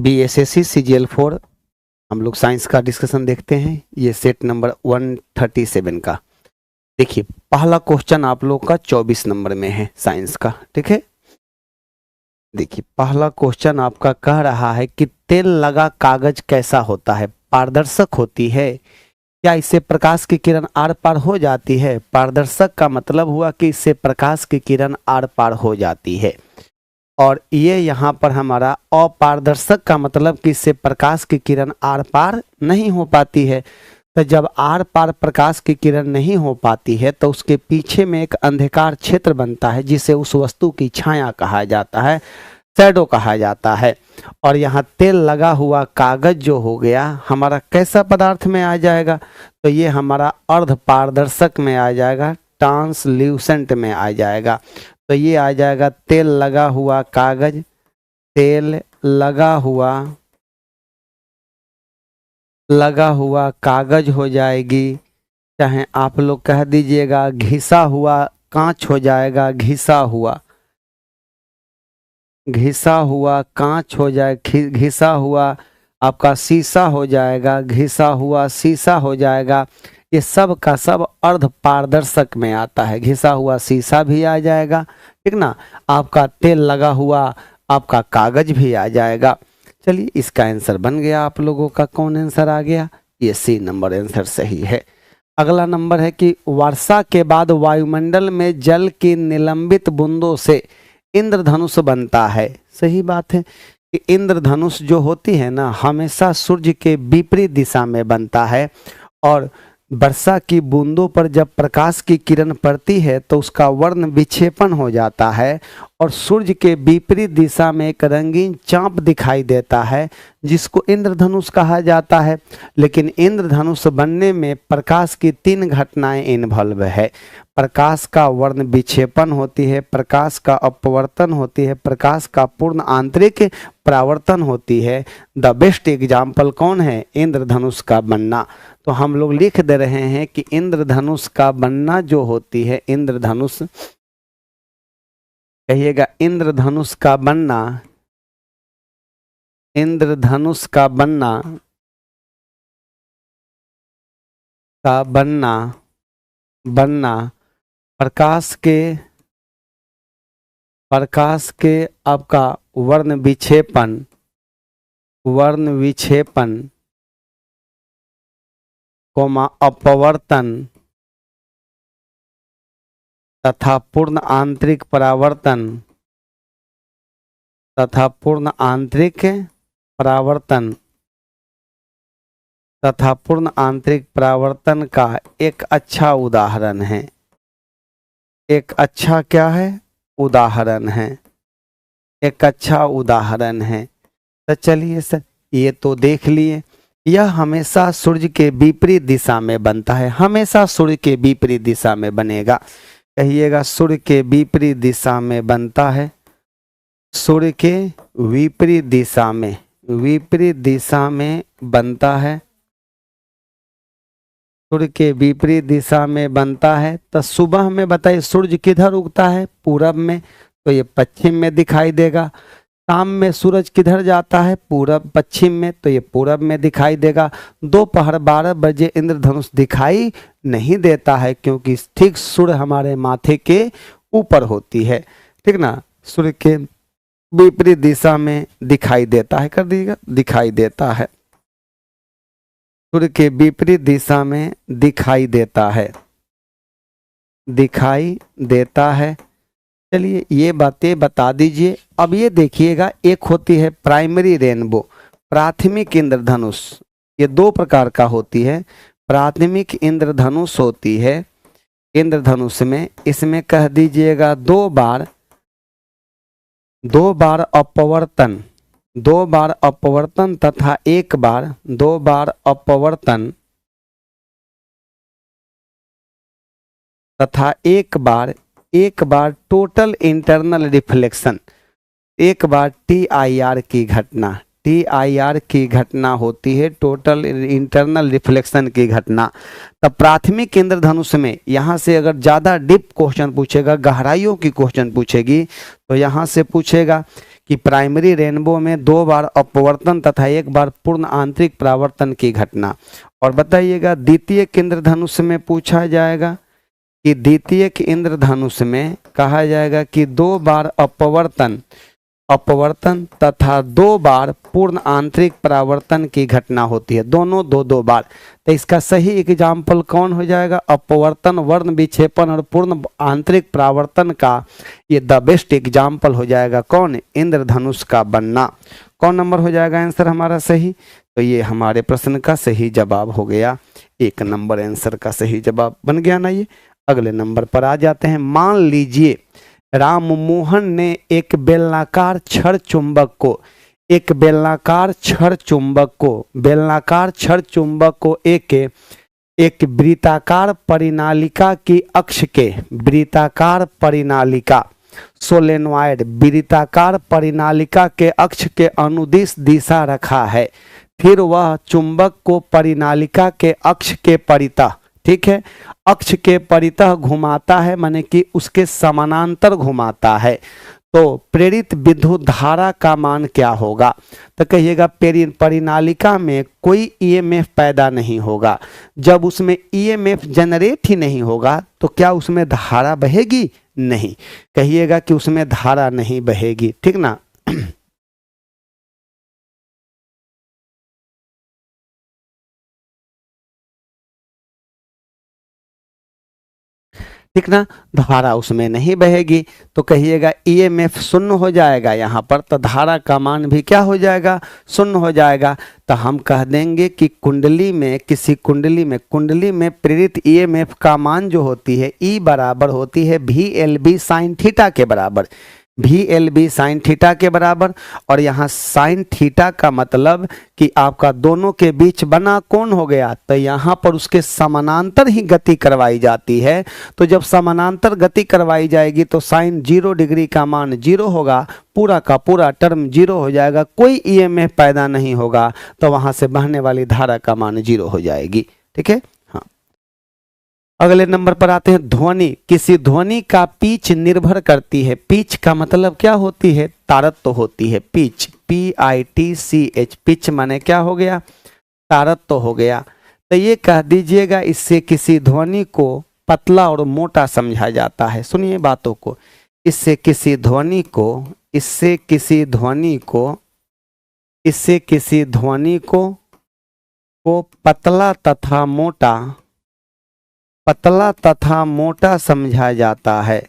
BSSC CGL4 हम लोग science का डिस्कशन देखते हैं। ये सेट नंबर 137 का देखिए, पहला क्वेश्चन आप लोग का 24 नंबर में है साइंस का। ठीक है, देखिए पहला क्वेश्चन आपका कह रहा है कि तेल लगा कागज कैसा होता है? पारदर्शक होती है? क्या इससे प्रकाश की किरण आर पार हो जाती है? पारदर्शक का मतलब हुआ कि इससे प्रकाश की किरण आर पार हो जाती है। और ये यहाँ पर हमारा अपारदर्शक का मतलब कि इससे प्रकाश की किरण आर पार नहीं हो पाती है। तो जब आर पार प्रकाश की किरण नहीं हो पाती है तो उसके पीछे में एक अंधकार क्षेत्र बनता है जिसे उस वस्तु की छाया कहा जाता है, शैडो कहा जाता है। और यहाँ तेल लगा हुआ कागज जो हो गया हमारा कैसा पदार्थ में आ जाएगा? तो ये हमारा अर्ध पारदर्शक में आ जाएगा, ट्रांसल्यूसेंट में आ जाएगा। तो ये आ जाएगा तेल लगा हुआ कागज, तेल लगा हुआ कागज हो जाएगी, चाहे आप लोग कह दीजिएगा घिसा हुआ कांच हो जाएगा, घिसा हुआ कांच हो जाए, घिसा हुआ आपका शीशा हो जाएगा, घिसा हुआ शीशा हो जाएगा। ये सब का सब अर्ध पारदर्शक में आता है। घिसा हुआ शीशा भी आ जाएगा, ठीक ना, आपका तेल लगा हुआ आपका कागज भी आ जाएगा। चलिए इसका आंसर बन गया आप लोगों का। कौन आंसर आ गया? ये सी नंबर आंसर सही है। अगला नंबर है कि वर्षा के बाद वायुमंडल में जल की निलंबित बूंदों से इंद्रधनुष बनता है। सही बात है कि इंद्रधनुष जो होती है ना हमेशा सूर्य के विपरीत दिशा में बनता है। और वर्षा की बूंदों पर जब प्रकाश की किरण पड़ती है तो उसका वर्ण विक्षेपण हो जाता है और सूर्य के विपरीत दिशा में एक रंगीन चाप दिखाई देता है जिसको इंद्रधनुष कहा जाता है। लेकिन इंद्रधनुष बनने में प्रकाश की 3 घटनाएं इन्वॉल्व है। प्रकाश का वर्ण विक्षेपण होती है, प्रकाश का अपवर्तन होती है, प्रकाश का पूर्ण आंतरिक परावर्तन होती है। द बेस्ट एग्जाम्पल कौन है? इंद्रधनुष का बनना। तो हम लोग लिख दे रहे हैं कि इंद्रधनुष का बनना जो होती है, इंद्रधनुष कहिएगा, इंद्रधनुष का बनना, इंद्रधनुष का बनना प्रकाश के आपका वर्ण विक्षेपण कोमा अपवर्तन तथा पूर्ण आंतरिक परावर्तन का एक अच्छा उदाहरण है। एक अच्छा क्या है? उदाहरण है, एक अच्छा उदाहरण है। तो चलिए सर ये तो देख लिए, यह हमेशा सूर्य के विपरीत दिशा में बनता है, हमेशा सूर्य के विपरीत दिशा में बनेगा। कहिएगा सूर्य के विपरीत दिशा में बनता है, सूर्य के विपरीत दिशा में बनता है, सूर्य के विपरीत दिशा में बनता है। तो सुबह में बताइए सूर्य किधर उगता है? पूरब में, तो ये पश्चिम में दिखाई देगा। शाम में सूरज किधर जाता है? पूरब पश्चिम में, तो ये पूरब में दिखाई देगा। दोपहर 12 बजे इंद्रधनुष दिखाई नहीं देता है क्योंकि ठीक सूर्य हमारे माथे के ऊपर होती है, ठीक ना। सूर्य के विपरीत दिशा में दिखाई देता है, कर दीजिएगा, दिखाई देता है, सूर्य के विपरीत दिशा में दिखाई देता है। चलिए ये बातें बता दीजिए। अब ये देखिएगा, एक होती है प्राइमरी रेनबो, प्राथमिक इंद्रधनुष। ये 2 प्रकार का होती है। प्राथमिक इंद्रधनुष होती है, इंद्रधनुष में इसमें कह दीजिएगा 2 बार अपवर्तन, 2 बार अपवर्तन तथा 1 बार, 2 बार अपवर्तन तथा 1 बार टोटल इंटरनल रिफ्लेक्शन, 1 बार TIR की घटना होती है, टोटल इंटरनल रिफ्लेक्शन की घटना। तब प्राथमिक इंद्रधनुष में यहाँ से अगर ज़्यादा डीप क्वेश्चन पूछेगा, गहराइयों की क्वेश्चन पूछेगी, तो यहाँ से पूछेगा कि प्राइमरी रेनबो में 2 बार अपवर्तन तथा 1 बार पूर्ण आंतरिक परावर्तन की घटना। और बताइएगा द्वितीयक इंद्रधनुष में पूछा जाएगा कि द्वितीयक इंद्रधनुष में कहा जाएगा कि 2 बार अपवर्तन तथा 2 बार पूर्ण आंतरिक परावर्तन की घटना होती है, दोनों 2-2 बार। तो इसका सही एग्जाम्पल कौन हो जाएगा? अपवर्तन, वर्ण विक्षेपण और पूर्ण आंतरिक परावर्तन का ये द बेस्ट एग्जाम्पल हो जाएगा कौन? इंद्रधनुष का बनना। कौन नंबर हो जाएगा आंसर हमारा सही? तो ये हमारे प्रश्न का सही जवाब हो गया, 1 नंबर आंसर का सही जवाब बन गया ना। ये अगले नंबर पर आ जाते हैं। मान लीजिए राममोहन ने एक बेलनाकार छड़ चुंबक को एक वृत्ताकार परिनालिका की अक्ष के वृत्ताकार परिनालिका सोलेनॉइड वृत्ताकार परिनालिका के अक्ष के अनुदिश दिशा रखा है। फिर वह चुंबक को परिनालिका के अक्ष के परितः, ठीक है, अक्ष के परितः घुमाता है, माने कि उसके समानांतर घुमाता है। तो प्रेरित विद्युत धारा का मान क्या होगा? तो कहिएगा परिनालिका में कोई ईएमएफ पैदा नहीं होगा। जब उसमें ईएमएफ जनरेट ही नहीं होगा तो क्या उसमें धारा बहेगी? नहीं। कहिएगा कि उसमें धारा नहीं बहेगी, ठीक ना। ठीक ना, धारा उसमें नहीं बहेगी। तो कहिएगा ईएमएफ शून्य हो जाएगा यहाँ पर, तो धारा का मान भी क्या हो जाएगा? शून्य हो जाएगा। तो हम कह देंगे कि कुंडली में, किसी कुंडली में प्रेरित ईएमएफ का मान जो होती है ई बराबर होती है VLB साइन थीटा के बराबर, VLB साइन थीटा के बराबर। और यहाँ साइन थीटा का मतलब कि आपका दोनों के बीच बना कौन हो गया? तो यहाँ पर उसके समानांतर ही गति करवाई जाती है। तो जब समानांतर गति करवाई जाएगी तो साइन 0 डिग्री का मान 0 होगा, पूरा का पूरा टर्म 0 हो जाएगा, कोई ईएमएफ पैदा नहीं होगा, तो वहां से बहने वाली धारा का मान 0 हो जाएगी। ठीक है। अगले नंबर पर आते हैं। ध्वनि, किसी ध्वनि का पिच निर्भर करती है। पिच का मतलब क्या होती है? तारत्व होती है। पिच, PITCH, पिच माने क्या हो गया? तारत्व हो गया। तो ये कह दीजिएगा इससे किसी ध्वनि को पतला और मोटा समझा जाता है। सुनिए बातों को। इससे किसी ध्वनि को पतला तथा मोटा समझा जाता है।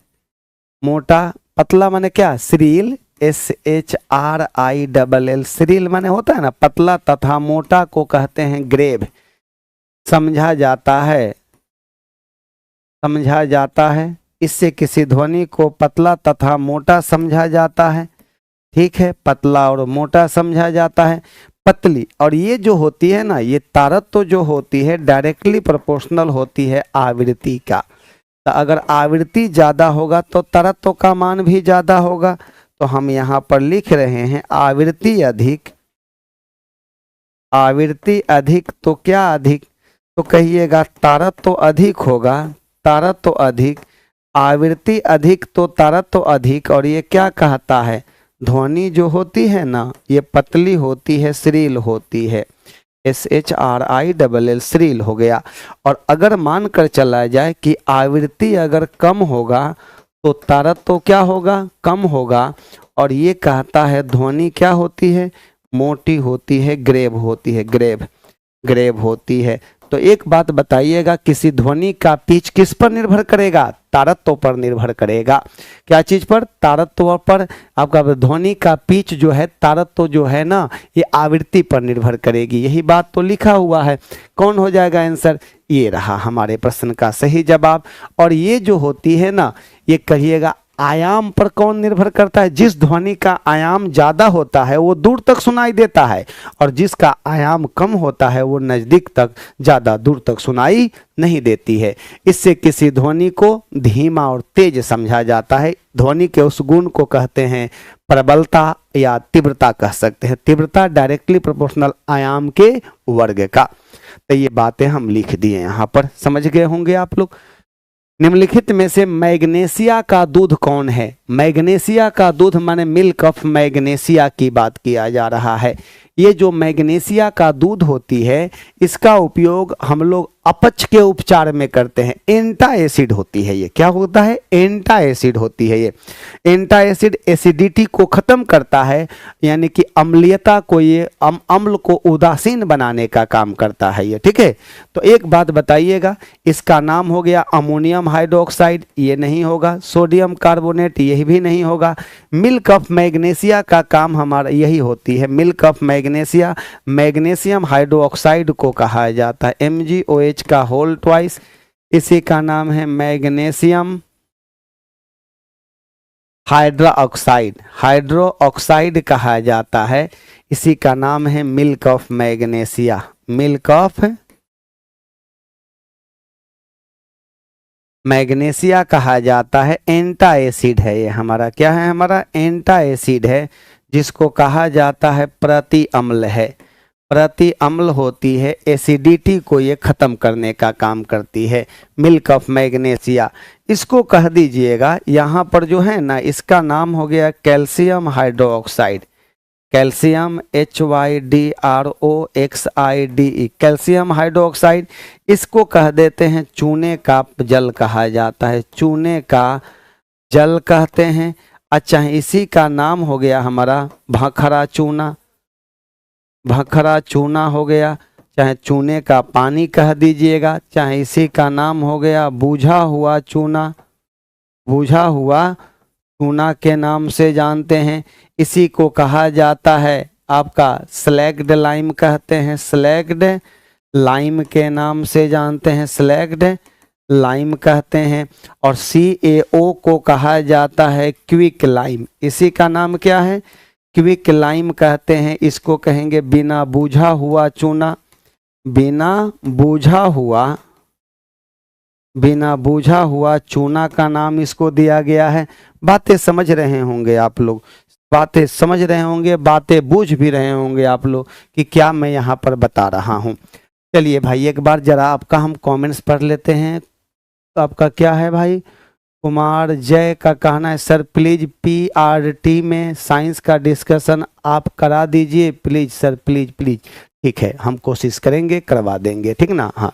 मोटा, पतला माने क्या? श्रील, SHRILL, श्रील माने होता है ना पतला, तथा मोटा को कहते हैं ग्रेव। समझा जाता है। इससे किसी ध्वनि को पतला तथा मोटा समझा जाता है। ठीक है, पतला और मोटा समझा जाता है। पतली, और ये जो होती है ना, ये तारत्व जो होती है डायरेक्टली प्रोपोर्शनल होती है आवृत्ति का। तो अगर आवृत्ति ज्यादा होगा तो तारत्व का मान भी ज्यादा होगा। तो हम यहाँ पर लिख रहे हैं आवृत्ति अधिक तो क्या अधिक? तो कहिएगा तारत्व अधिक होगा, तारत्व अधिक, आवृत्ति अधिक तो तारत्व अधिक। और ये क्या कहता है? ध्वनि जो होती है ना, ये पतली होती है, श्रील होती है, SHRILL, श्रील हो गया। और अगर मानकर चला जाए कि आवृत्ति अगर कम होगा तो तारत्व क्या होगा? कम होगा। और ये कहता है ध्वनि क्या होती है? मोटी होती है, ग्रेव होती है, ग्रेव होती है। तो एक बात बताइएगा, किसी ध्वनि का पिच किस पर निर्भर करेगा? तारत्व पर निर्भर करेगा। क्या चीज पर? तारत्व पर। आपका ध्वनि का पिच जो है, तारत्व जो है ना, ये आवृत्ति पर निर्भर करेगी। यही बात तो लिखा हुआ है। कौन हो जाएगा आंसर? ये रहा हमारे प्रश्न का सही जवाब। और ये जो होती है ना, ये कहिएगा आयाम पर कौन निर्भर करता है? जिस ध्वनि का आयाम ज्यादा होता है वो दूर तक सुनाई देता है, और जिसका आयाम कम होता है वो नजदीक तक, ज्यादा दूर तक सुनाई नहीं देती है। इससे किसी ध्वनि को धीमा और तेज समझा जाता है। ध्वनि के उस गुण को कहते हैं प्रबलता या तीव्रता कह सकते हैं। तीव्रता डायरेक्टली प्रोपोर्शनल आयाम के वर्ग का। तो ये बातें हम लिख दिए यहाँ पर, समझ गए होंगे आप लोग। निम्नलिखित में से मैग्नीशिया का दूध कौन है? मैग्नीशिया का दूध माने मिल्क ऑफ मैग्नीशिया की बात किया जा रहा है। ये जो मैग्नीशिया का दूध होती है, इसका उपयोग हम लोग अपच के उपचार में करते हैं। एंटा एसिड होती है ये। क्या होता है? एंटा एसिड होती है ये। एंटा एसिड एसिडिटी को खत्म करता है, यानी कि अम्लीयता को, ये अम्ल को उदासीन बनाने का काम करता है ये। ठीक है, तो एक बात बताइएगा, इसका नाम हो गया अमोनियम हाइड्रोक्साइड, ये नहीं होगा। सोडियम कार्बोनेट, यही भी नहीं होगा। मिल्क ऑफ मैग्नीशिया का काम हमारा यही होती है। Milk of magnesia, magnesium hydroxide को कहा जाता है, MgOH का होल ट्वाइस। इसी का नाम है मैग्नीशियम हाइड्रोक्साइड, हाइड्रोक्साइड कहा जाता है। इसी का नाम है milk of magnesia, milk of magnesia कहा जाता है। एंटा एसिड है ये हमारा। क्या है? हमारा एंटा एसिड है, जिसको कहा जाता है प्रति अम्ल है। प्रति अम्ल होती है, एसिडिटी को ये खत्म करने का काम करती है। मिल्क ऑफ मैग्नीशिया इसको कह दीजिएगा। यहाँ पर जो है ना, इसका नाम हो गया calcium hydroxide, calcium HYDROXIDE, calcium hydroxide. इसको कह देते हैं चूने का जल कहा जाता है, चूने का जल कहते हैं। अच्छा, इसी का नाम हो गया हमारा भखरा चूना, भखरा चूना हो गया, चाहे चूने का पानी कह दीजिएगा, चाहे इसी का नाम हो गया बूझा हुआ चूना, बूझा हुआ चूना के नाम से जानते हैं। इसी को कहा जाता है आपका स्लैग्ड लाइम कहते हैं, स्लैग्ड लाइम के नाम से जानते हैं, स्लैग्ड लाइम कहते हैं। और CaO को कहा जाता है क्विक लाइम। इसी का नाम क्या है? क्विक लाइम कहते हैं। इसको कहेंगे बिना बूझा हुआ चूना, बिना बूझा हुआ चूना का नाम इसको दिया गया है। बातें समझ रहे होंगे आप लोग, बातें समझ रहे होंगे, बातें बूझ भी रहे होंगे आप लोग कि क्या मैं यहाँ पर बता रहा हूँ। चलिए भाई, एक बार जरा आपका हम कमेंट्स पढ़ लेते हैं। तो आपका क्या है भाई? कुमार जय का कहना है सर प्लीज PRT में साइंस का डिस्कशन आप करा दीजिए प्लीज सर, प्लीज प्लीज। ठीक है, हम कोशिश करेंगे, करवा देंगे, ठीक ना? हाँ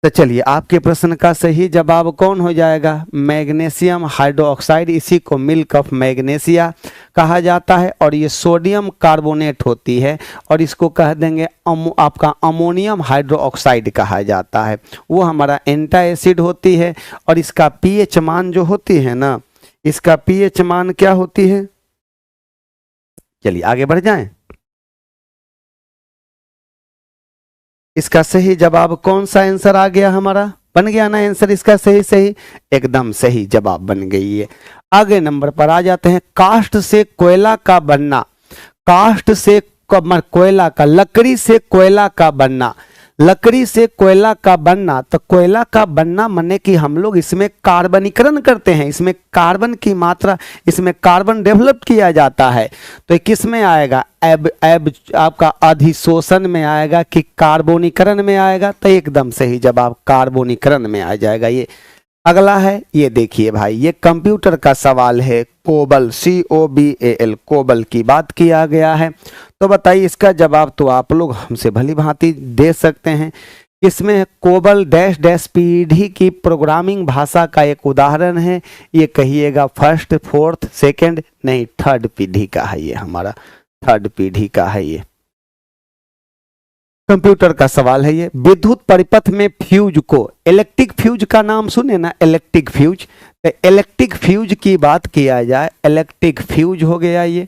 तो चलिए, आपके प्रश्न का सही जवाब कौन हो जाएगा? Magnesium hydroxide. इसी को मिल्क ऑफ मैग्नीशिया कहा जाता है। और ये सोडियम कार्बोनेट होती है, और इसको कह देंगे आपका अमोनियम हाइड्रोक्साइड कहा जाता है। वो हमारा एंटा एसिड होती है। और इसका pH मान जो होती है ना, इसका pH मान क्या होती है? चलिए आगे बढ़ जाएं। इसका सही जवाब कौन सा आंसर आ गया हमारा? बन गया ना आंसर इसका सही? सही, एकदम सही जवाब बन गई है। आगे नंबर पर आ जाते हैं। काष्ठ से कोयला का बनना, काष्ठ से कोयला का, लकड़ी से कोयला का बनना, लकड़ी से कोयला का बनना। तो कोयला का बनना माने कि हम लोग इसमें कार्बनीकरण करते हैं, इसमें कार्बन की मात्रा, इसमें कार्बन डेवलप किया जाता है। तो ये किस में आएगा? एब आपका अधिशोषण में आएगा कि कार्बोनीकरण में आएगा? तो एकदम सही जवाब कार्बोनीकरण में आ जाएगा ये। अगला है, ये देखिए भाई, ये कंप्यूटर का सवाल है। कोबल, COBAL, कोबल की बात किया गया है। तो बताइए इसका जवाब तो आप लोग हमसे भली भांति दे सकते हैं। इसमें कोबल डैश डैश पीढ़ी की प्रोग्रामिंग भाषा का एक उदाहरण है। ये कहिएगा फर्स्ट, फोर्थ, सेकंड, नहीं थर्ड पीढ़ी का है ये हमारा, थर्ड पीढ़ी का है ये। कंप्यूटर का सवाल है ये। विद्युत परिपथ में फ्यूज को, इलेक्ट्रिक फ्यूज का नाम सुने ना, इलेक्ट्रिक फ्यूज। तो इलेक्ट्रिक फ्यूज की बात किया जाए, इलेक्ट्रिक फ्यूज हो गया ये।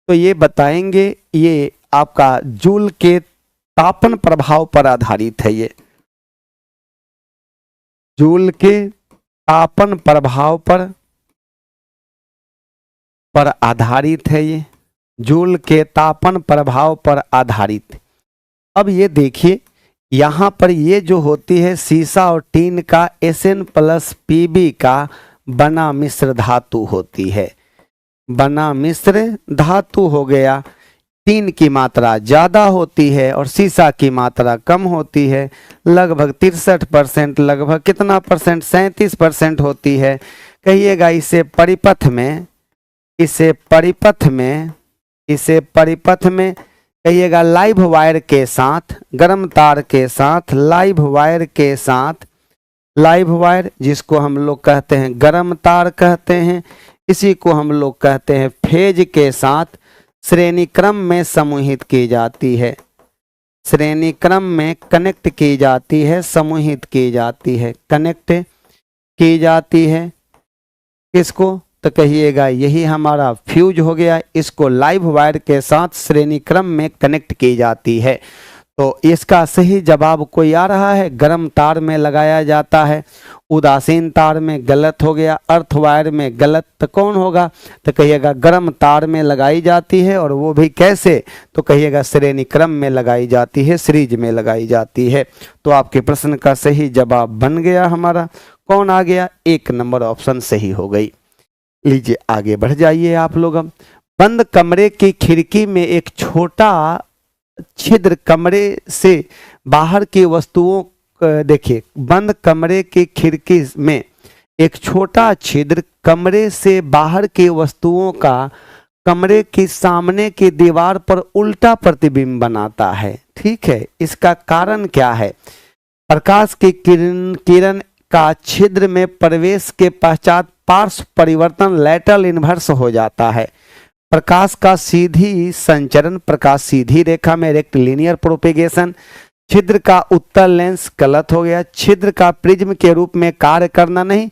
तो ये बताएंगे, ये आपका जूल के तापन प्रभाव पर आधारित है ये, जूल के तापन प्रभाव पर आधारित है ये, जूल के तापन प्रभाव पर आधारित। अब ये देखिए, यहाँ पर ये जो होती है सीसा और टीन का Sn+Pb का बना मिश्र धातु होती है, बना मिश्र धातु हो गया। टीन की मात्रा ज़्यादा होती है और सीसा की मात्रा कम होती है, लगभग 63%, लगभग कितना परसेंट, 37% होती है। कहिएगा इसे परिपथ में, इसे परिपथ में कहिएगा लाइव वायर के साथ, गर्म तार के साथ, लाइव वायर के साथ, लाइव वायर जिसको हम लोग कहते हैं गर्म तार कहते हैं, इसी को हम लोग कहते हैं फेज के साथ श्रेणी क्रम में समूहित की जाती है, श्रेणी क्रम में कनेक्ट की जाती है, समूहित की जाती है, कनेक्ट की जाती है। किसको? तो कहिएगा यही हमारा फ्यूज हो गया, इसको लाइव वायर के साथ श्रेणी क्रम में कनेक्ट की जाती है। तो इसका सही जवाब कोई आ रहा है, गर्म तार में लगाया जाता है। उदासीन तार में गलत हो गया, अर्थ वायर में गलत, तो कौन होगा? तो कहिएगा गर्म तार में लगाई जाती है, और वो भी कैसे? तो कहिएगा श्रेणी क्रम में लगाई जाती है, सीरीज में लगाई जाती है। तो आपके प्रश्न का सही जवाब बन गया हमारा, कौन आ गया? 1 नंबर ऑप्शन सही हो गई। लीजिए आगे बढ़ जाइए आप लोग। अब बंद कमरे की खिड़की में एक छोटा छिद्र कमरे से बाहर की वस्तुओं, देखिए बंद कमरे की खिड़की में एक छोटा छिद्र कमरे से बाहर की वस्तुओं का कमरे की सामने की दीवार पर उल्टा प्रतिबिंब बनाता है। ठीक है, इसका कारण क्या है? प्रकाश की किरण का छिद्र में प्रवेश के पश्चात पार्श्व परिवर्तन लैटरल इन्वर्स हो जाता है। प्रकाश का सीधी संचरण, प्रकाश सीधी रेखा में रेक्टिलिनियर प्रोपेगेशन, छिद्र का उत्तल लेंस गलत हो गया, छिद्र का प्रिज्म के रूप में कार्य करना नहीं,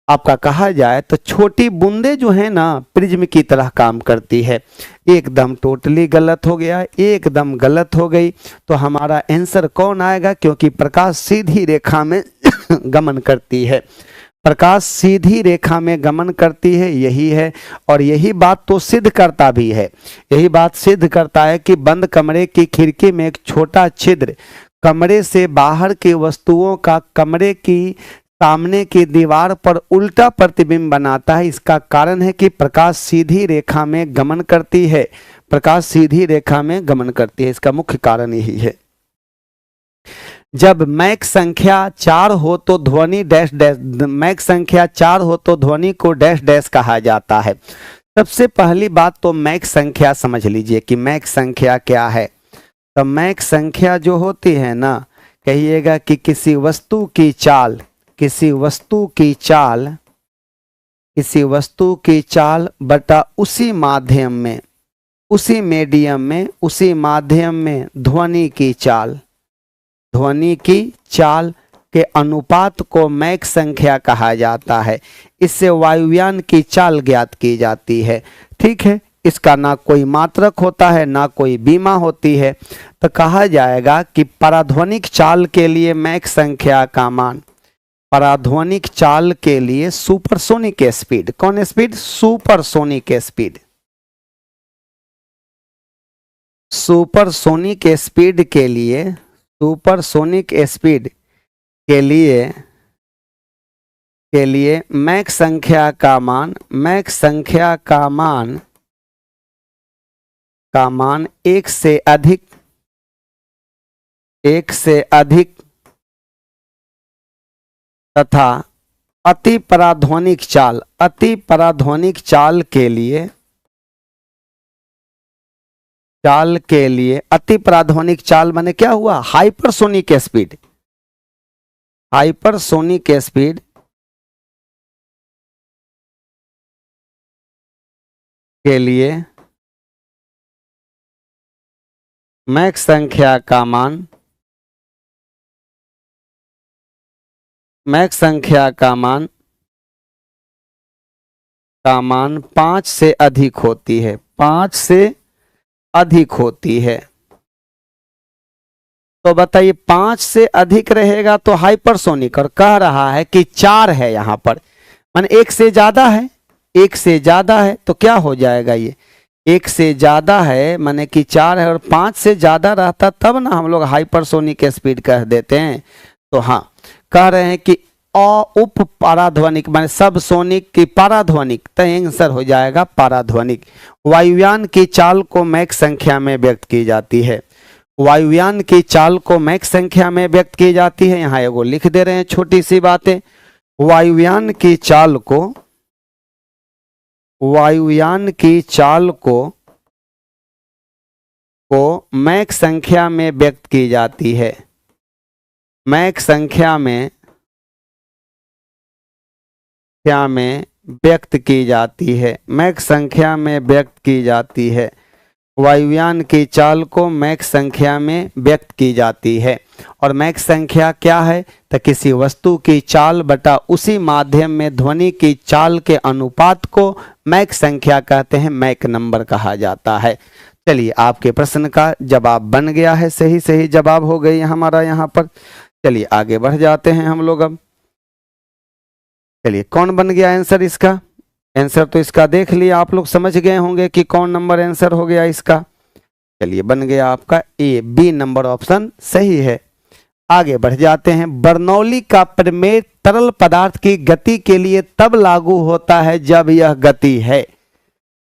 आपका कहा जाए तो छोटी बूंदे जो है ना प्रिज्म की तरह काम करती है। एकदम टोटली गलत हो गया, एकदम गलत हो गई। तो हमारा आंसर कौन आएगा? क्योंकि प्रकाश सीधी रेखा में गमन करती है, प्रकाश सीधी रेखा में गमन करती है, यही है। और यही बात तो सिद्ध करता भी है, यही बात सिद्ध करता है कि बंद कमरे की खिड़की में एक छोटा छिद्र कमरे से बाहर की वस्तुओं का कमरे की सामने की दीवार पर उल्टा प्रतिबिंब बनाता है। इसका कारण है कि प्रकाश सीधी रेखा में गमन करती है, प्रकाश सीधी रेखा में गमन करती है, इसका मुख्य कारण यही है। जब मैक संख्या 4 हो तो ध्वनि डैश डैश, मैक संख्या 4 हो तो ध्वनि को डैश डैश कहा जाता है। सबसे पहली बात तो मैक संख्या समझ लीजिए कि मैक संख्या क्या है। तो मैक संख्या जो होती है ना, कहिएगा कि किसी वस्तु की चाल, किसी वस्तु की चाल, किसी वस्तु की चाल बटा उसी माध्यम में, उसी मीडियम में, उसी माध्यम में ध्वनि की चाल, ध्वनि की चाल के अनुपात को मैक संख्या कहा जाता है। इससे वायुयान की चाल ज्ञात की जाती है। ठीक है, इसका ना कोई मात्रक होता है ना कोई बीमा होती है। तो कहा जाएगा कि पराध्वनिक चाल के लिए मैक संख्या का मान, पराध्वनिक चाल के लिए सुपरसोनिक स्पीड, कौन speed? Supersonic speed, supersonic speed के लिए, सुपरसोनिक स्पीड के लिए मैक संख्या का मान, मैक संख्या का मान 1 से अधिक, 1 से अधिक तथा अति पराध्वनिक चाल, अति पराध्वनिक चाल के लिए, चाल के लिए अति पराध्वनिक चाल माने क्या हुआ? हाइपरसोनिक स्पीड, हाइपरसोनिक स्पीड के लिए मैक संख्या का मान, मैक संख्या का मान 5 से अधिक होती है, 5 से अधिक होती है। तो बताइए 5 से अधिक रहेगा तो हाइपरसोनिक, और कह रहा है कि 4 है यहाँ पर, मान 1 से ज्यादा है, 1 से ज्यादा है तो क्या हो जाएगा? ये 1 से ज्यादा है माने कि 4 है, और 5 से ज्यादा रहता तब ना हम लोग हाइपरसोनिक स्पीड कह देते हैं। तो हाँ, कह रहे हैं कि उप पाराध्वनिक माने सब सोनिक की पाराध्वनिक, तो आंसर हो जाएगा पाराध्वनिक। वायुयान की चाल को मैक संख्या में व्यक्त की जाती है। वायुयान की चाल को मैक संख्या में व्यक्त की जाती है। यहां एगो लिख दे रहे हैं छोटी सी बातें। वायुयान की चाल को, वायुयान की चाल को मैक संख्या में व्यक्त की जाती है। मैक संख्या में व्यक्त की जाती है। मैक संख्या में व्यक्त की जाती है। वायुयान की चाल को मैक संख्या में व्यक्त की जाती है। और मैक संख्या क्या है? तो किसी वस्तु की चाल बटा उसी माध्यम में ध्वनि की चाल के अनुपात को मैक संख्या कहते हैं, मैक नंबर कहा जाता है। चलिए, आपके प्रश्न का जवाब बन गया है, सही सही जवाब हो गई हमारा यहाँ पर। चलिए आगे बढ़ जाते हैं हम लोग अब। चलिए, कौन बन गया आंसर इसका? आंसर तो इसका देख लिया, आप लोग समझ गए होंगे कि कौन नंबर आंसर हो गया इसका। चलिए, बन गया आपका ए, बी नंबर ऑप्शन सही है। आगे बढ़ जाते हैं। बर्नौली का प्रमेय तरल पदार्थ की गति के लिए तब लागू होता है जब यह गति है।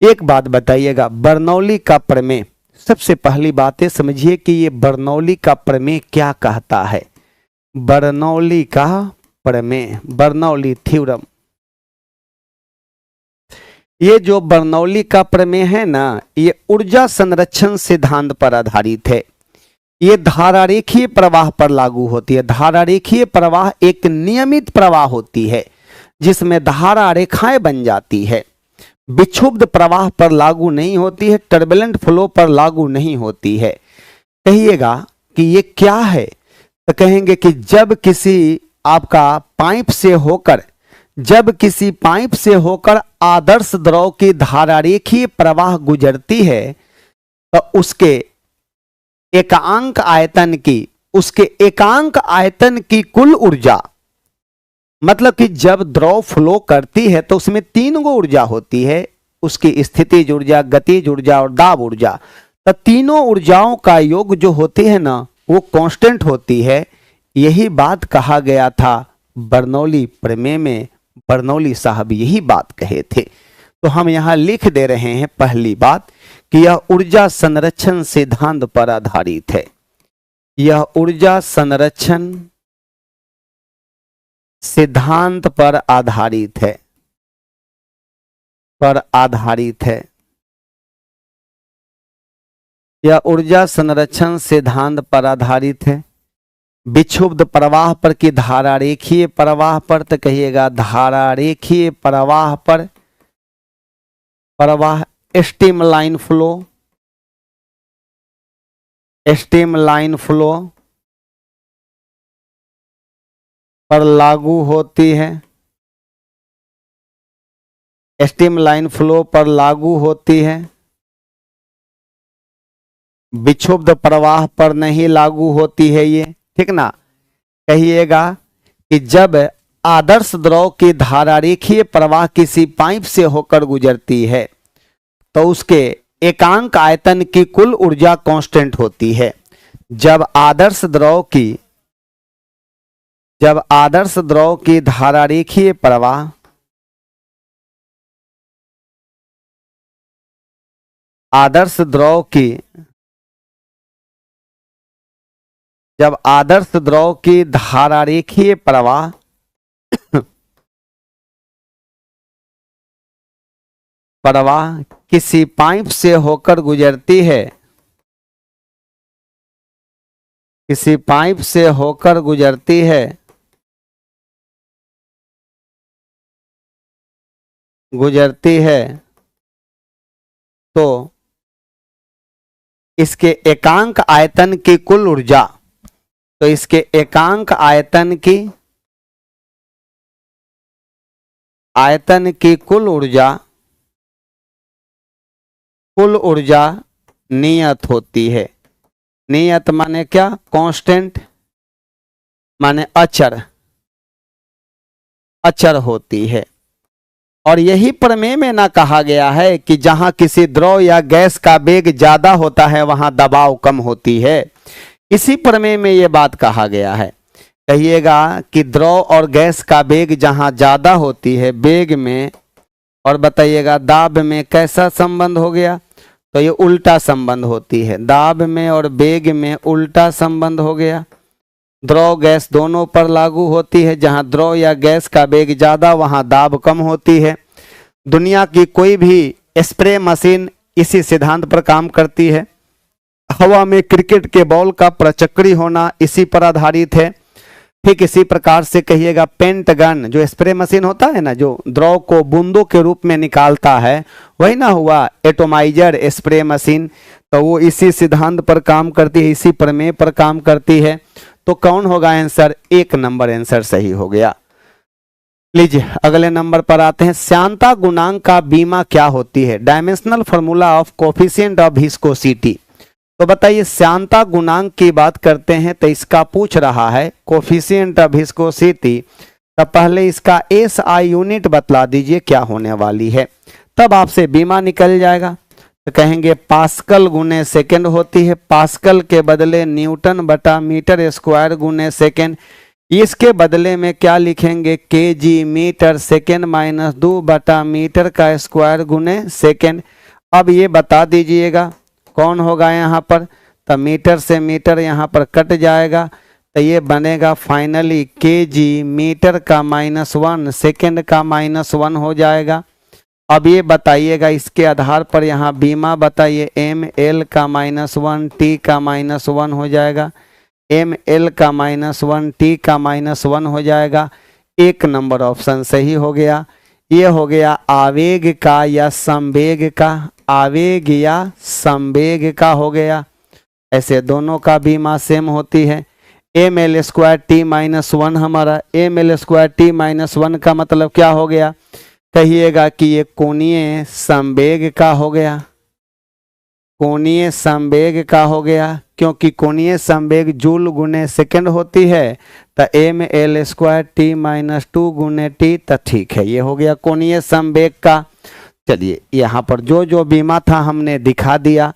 एक बात बताइएगा, बर्नौली का प्रमेय, सबसे पहली बात है समझिए कि ये बर्नौली का प्रमेय क्या कहता है। बर्नौली का प्रमेय, बर्नौली थ्योरम, ये जो बर्नौली का प्रमेय है ना, ये ऊर्जा संरक्षण सिद्धांत पर आधारित है। ये धारारेखीय प्रवाह पर लागू होती है। धारारेखीय प्रवाह एक नियमित प्रवाह होती है जिसमें धारा रेखाएं बन जाती है। विक्षुब्ध प्रवाह पर लागू नहीं होती है, टर्बुलेंट फ्लो पर लागू नहीं होती है। कहिएगा कि ये क्या है, तो कहेंगे कि जब किसी आपका पाइप से होकर आदर्श द्रव की धारारेखीय प्रवाह गुजरती है तो उसके एकांक आयतन की कुल ऊर्जा, मतलब कि जब द्रव फ्लो करती है तो उसमें 3 गो ऊर्जा होती है, उसकी स्थितिज ऊर्जा, गतिज ऊर्जा और दाब ऊर्जा। तो तीनों ऊर्जाओं का योग जो होती है ना, वो कांस्टेंट होती है। यही बात कहा गया था बर्नौली प्रमेय में। बर्नौली साहब यही बात कहे थे। तो हम यहां लिख दे रहे हैं पहली बात कि यह ऊर्जा संरक्षण सिद्धांत पर आधारित है। यह ऊर्जा संरक्षण सिद्धांत पर आधारित है। यह ऊर्जा संरक्षण सिद्धांत पर आधारित है। विक्षुब्ध प्रवाह पर कि धारारेखीय प्रवाह पर, तो कहिएगा धारारेखीय प्रवाह पर, प्रवाह स्ट्रीमलाइन फ्लो पर लागू होती है। स्ट्रीमलाइन फ्लो पर लागू होती है, विक्षुब्ध प्रवाह पर नहीं लागू होती है ये, ठीक ना। कहिएगा कि जब आदर्श द्रव की धारारेखीय प्रवाह किसी पाइप से होकर गुजरती है तो उसके एकांक आयतन की कुल ऊर्जा कांस्टेंट होती है। जब आदर्श द्रव की धारारेखीय प्रवाह आदर्श द्रव की धारारेखीय प्रवाह किसी पाइप से होकर गुजरती है, तो इसके एकांक आयतन की कुल ऊर्जा, तो इसके एकांक आयतन की कुल ऊर्जा नियत होती है। नियत माने क्या? कांस्टेंट माने अचर होती है। और यही प्रमेय में ना कहा गया है कि जहां किसी द्रव या गैस का वेग ज्यादा होता है वहां दबाव कम होती है। इसी प्रमेय में यह बात कहा गया है। कहिएगा कि द्रव और गैस का वेग जहां ज्यादा होती है वेग में, और बताइएगा दाब में कैसा संबंध हो गया, तो ये उल्टा संबंध होती है। दाब में और वेग में उल्टा संबंध हो गया। द्रव गैस दोनों पर लागू होती है, जहां द्रव या गैस का वेग ज्यादा वहां दाब कम होती है। दुनिया की कोई भी स्प्रे मशीन इसी सिद्धांत पर काम करती है। हवा में क्रिकेट के बॉल का प्रचक्री होना इसी पर आधारित है। ठीक इसी प्रकार से कहिएगा पेंट गन जो स्प्रे मशीन होता है ना, जो द्रव को बूंदों के रूप में निकालता है, वही ना हुआ एटोमाइजर स्प्रे मशीन, तो वो इसी सिद्धांत पर काम करती है, इसी प्रमेय पर काम करती है। तो कौन होगा आंसर? 1 नंबर आंसर सही हो गया। लीजिए अगले नंबर पर आते हैं। श्यानता गुणांक का बीमा क्या होती है? Dimensional formula of coefficient of viscosity. तो बताइए श्यानता गुणांक की बात करते हैं तो इसका पूछ रहा है कोफिशिएंट ऑफ विस्कोसिटी, तो पहले इसका एसआई यूनिट बतला दीजिए क्या होने वाली है, तब आपसे बीमा निकल जाएगा। तो कहेंगे पास्कल गुने सेकेंड होती है, पास्कल के बदले न्यूटन बटा मीटर स्क्वायर गुने सेकेंड, इसके बदले में क्या लिखेंगे केजी मीटर सेकेंड माइनस 2 बटा मीटर का स्क्वायर गुने सेकेंड। अब ये बता दीजिएगा कौन होगा यहाँ पर, तो मीटर से मीटर यहाँ पर कट जाएगा, तो ये बनेगा फाइनली केजी मीटर का -1 सेकेंड का -1 हो जाएगा। अब ये बताइएगा इसके आधार पर यहाँ बीमा बताइए, एम एल का -1 टी का -1 हो जाएगा, एम एल का -1 टी का -1 हो जाएगा। 1 नंबर ऑप्शन सही हो गया। ये हो गया आवेग का या संवेग का, आवेग या संवेग का हो गया। ऐसे दोनों का बीमा सेम होती है। एम एल स्क्वायर टी -1 हमारा, एम एल स्क्वायर टी -1 का मतलब क्या हो गया, कहिएगा कि ये कोणीय संवेग का हो गया, कोणीय संवेग का हो गया, क्योंकि कोणीय संवेग जूल गुने सेकंड होती है, तो एम एल स्क्वायर टी -2 गुने टी, तो ठीक है ये हो गया कोणीय संवेग का। चलिए यहाँ पर जो जो बीमा था हमने दिखा दिया,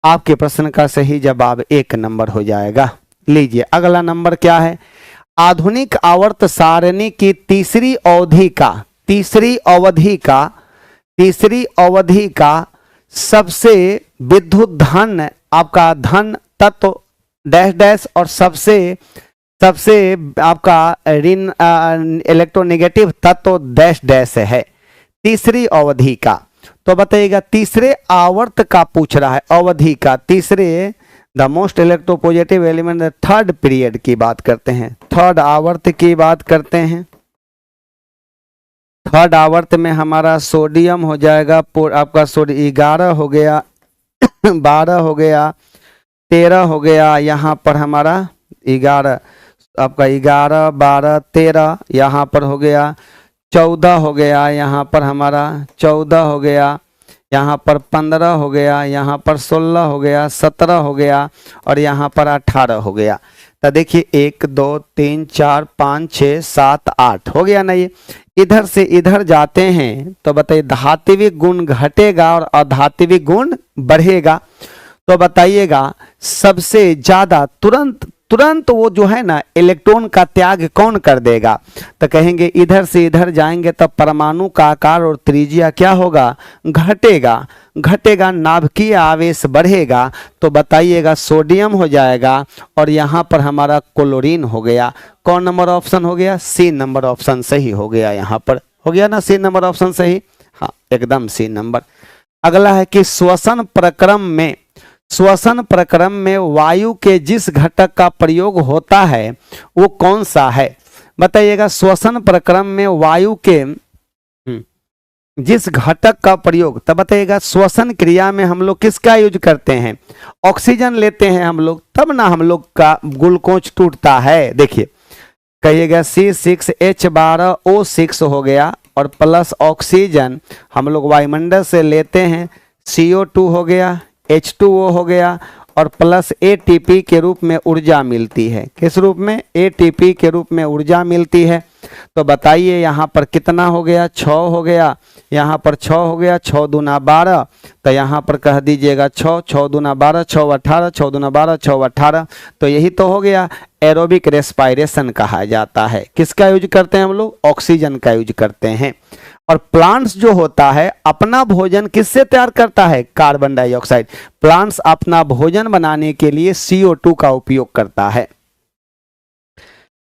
आपके प्रश्न का सही जवाब 1 नंबर हो जाएगा। लीजिए अगला नंबर क्या है, आधुनिक आवर्त सारणी की तीसरी अवधि का सबसे विद्युत धन आपका धन तत्व डैश डैश और सबसे आपका ऋण इलेक्ट्रोनेगेटिव तत्व डैश डैश है तीसरी अवधि का। तो बताइएगा तीसरे आवर्त का पूछ रहा है, अवधि का तीसरे, the most electropositive element third period की बात करते हैं, थर्ड आवर्त की बात करते हैं। थर्ड आवर्त में हमारा सोडियम हो जाएगा आपका 11 हो गया 12 हो गया 13 हो गया, यहाँ पर हमारा 11 आपका 11 12 13 यहाँ पर हो गया 14 हो गया, यहाँ पर हमारा 14 हो गया, यहाँ पर 15 हो गया, यहाँ पर 16 हो गया, 17 हो गया और यहाँ पर 18 हो गया। तो देखिए 1 2 3 4 5 6 7 8 हो गया ना। ये इधर से इधर जाते हैं तो बताइए धात्विक गुण घटेगा और अधात्विक गुण बढ़ेगा। तो बताइएगा सबसे ज्यादा तुरंत वो जो है ना इलेक्ट्रॉन का त्याग कौन कर देगा, तो कहेंगे इधर से इधर जाएंगे तब परमाणु का आकार और त्रिज्या क्या होगा, घटेगा, नाभिकीय आवेश बढ़ेगा। तो बताइएगा सोडियम हो जाएगा और यहाँ पर हमारा क्लोरीन हो गया। कौन नंबर ऑप्शन हो गया, सी नंबर ऑप्शन सही हो गया। यहाँ पर हो गया ना सी नंबर ऑप्शन सही, हाँ एकदम सी नंबर। अगला है कि श्वसन प्रक्रम में वायु के जिस घटक का प्रयोग होता है वो कौन सा है, बताइएगा। श्वसन प्रक्रम में वायु के जिस घटक का प्रयोग, तब बताइएगा श्वसन क्रिया में हम लोग किसका यूज करते हैं, ऑक्सीजन लेते हैं हम लोग, तब ना हम लोग का ग्लूकोज टूटता है। देखिए कहिएगा C6H12O6 हो गया और प्लस ऑक्सीजन हम लोग वायुमंडल से लेते हैं, CO2 हो गया, H2O हो गया और प्लस एटीपी के रूप में ऊर्जा मिलती है। किस रूप में? एटीपी के रूप में ऊर्जा मिलती है। तो बताइए यहाँ पर कितना हो गया? 6 हो गया, यहाँ पर 6 हो गया, 6 दूना 12, तो यहाँ पर कह दीजिएगा 6, 6 दूना 12, 6 18, 6 दूना 12, 6 18, तो यही तो हो गया। एरोबिक रेस्पायरेशन कहा जाता है। किसका यूज करते हैं हम लोग? ऑक्सीजन का यूज करते हैं। और प्लांट्स जो होता है अपना भोजन किससे तैयार करता है? Carbon dioxide. प्लांट्स अपना भोजन बनाने के लिए CO2 का उपयोग करता है।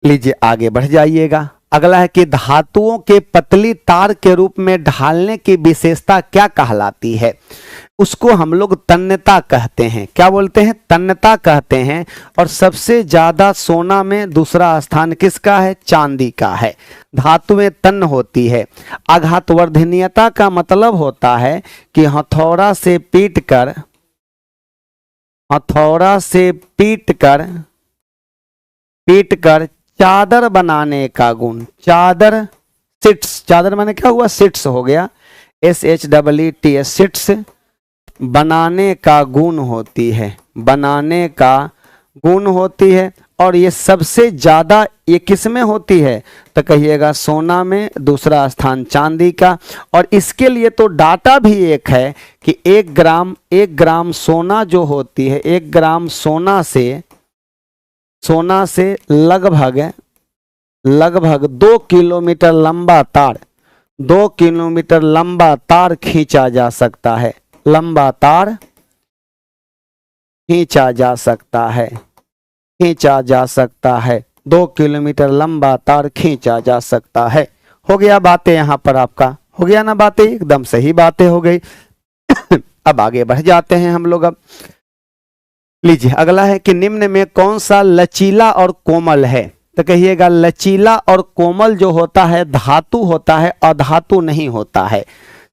लीजिए आगे बढ़ जाइएगा। अगला है कि धातुओं के पतली तार के रूप में ढालने की विशेषता क्या कहलाती है? उसको हम लोग तन्यता कहते हैं। क्या बोलते हैं? तन्यता कहते हैं। और सबसे ज्यादा सोना में दूसरा स्थान किसका है? चांदी का है। धातुएं तन्न होती है। आघातवर्धनीयता का मतलब होता है कि हथौड़ा से पीट कर चादर बनाने का गुण। चादर, सिट्स, चादर माने क्या हुआ? सिट्स हो गया, SHEETS, सिट्स बनाने का गुण होती है, बनाने का गुण होती है। और ये सबसे ज्यादा ये किस में होती है? तो कहिएगा सोना में, दूसरा स्थान चांदी का। और इसके लिए तो डाटा भी एक है कि 1 ग्राम सोना जो होती है, 1 ग्राम सोना से लगभग 2 किलोमीटर लंबा तार, 2 किलोमीटर लंबा तार खींचा जा सकता है। लंबा तार खींचा जा सकता है, 2 किलोमीटर लंबा तार खींचा जा सकता है। हो गया बातें यहाँ पर आपका? हो गया ना बातें? एकदम सही बातें हो गई। अब आगे बढ़ जाते हैं हम लोग। अब लीजिए अगला है कि निम्न में कौन सा लचीला और कोमल है? तो कहिएगा लचीला और कोमल जो होता है धातु होता है, अधातु नहीं होता है।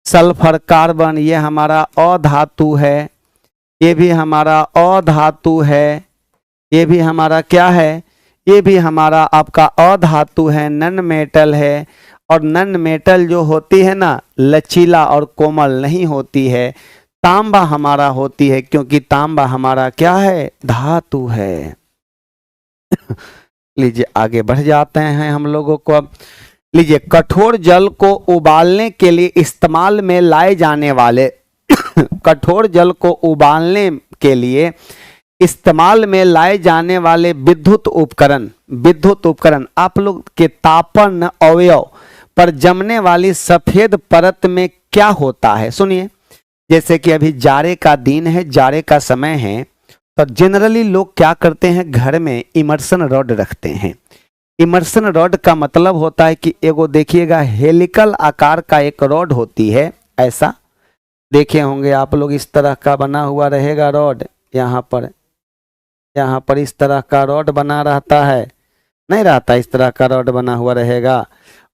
सल्फर, कार्बन ये हमारा अधातु है, ये भी हमारा अधातु है, ये भी हमारा क्या है? ये भी हमारा आपका अधातु है, नन मेटल है। और नन मेटल जो होती है ना, लचीला और कोमल नहीं होती है। तांबा हमारा होती है, क्योंकि तांबा हमारा क्या है? धातु है। लीजिए आगे बढ़ जाते हैं हम लोगों को। अब लीजिए कठोर जल को उबालने के लिए इस्तेमाल में लाए जाने वाले कठोर जल को उबालने के लिए इस्तेमाल में लाए जाने वाले विद्युत उपकरण आप लोग के तापन अवयव पर जमने वाली सफेद परत में क्या होता है? सुनिए, जैसे कि अभी जाड़े का दिन है, जाड़े का समय है, तो जनरली लोग क्या करते हैं? घर में इमर्शन रॉड रखते हैं। इमर्शन रॉड का मतलब होता है कि एगो देखिएगा हेलिकल आकार का एक रॉड होती है, ऐसा देखे होंगे आप लोग, इस तरह का बना हुआ रहेगा रॉड। यहाँ पर इस तरह का रॉड बना रहता है, नहीं रहता? इस तरह का रॉड बना हुआ रहेगा।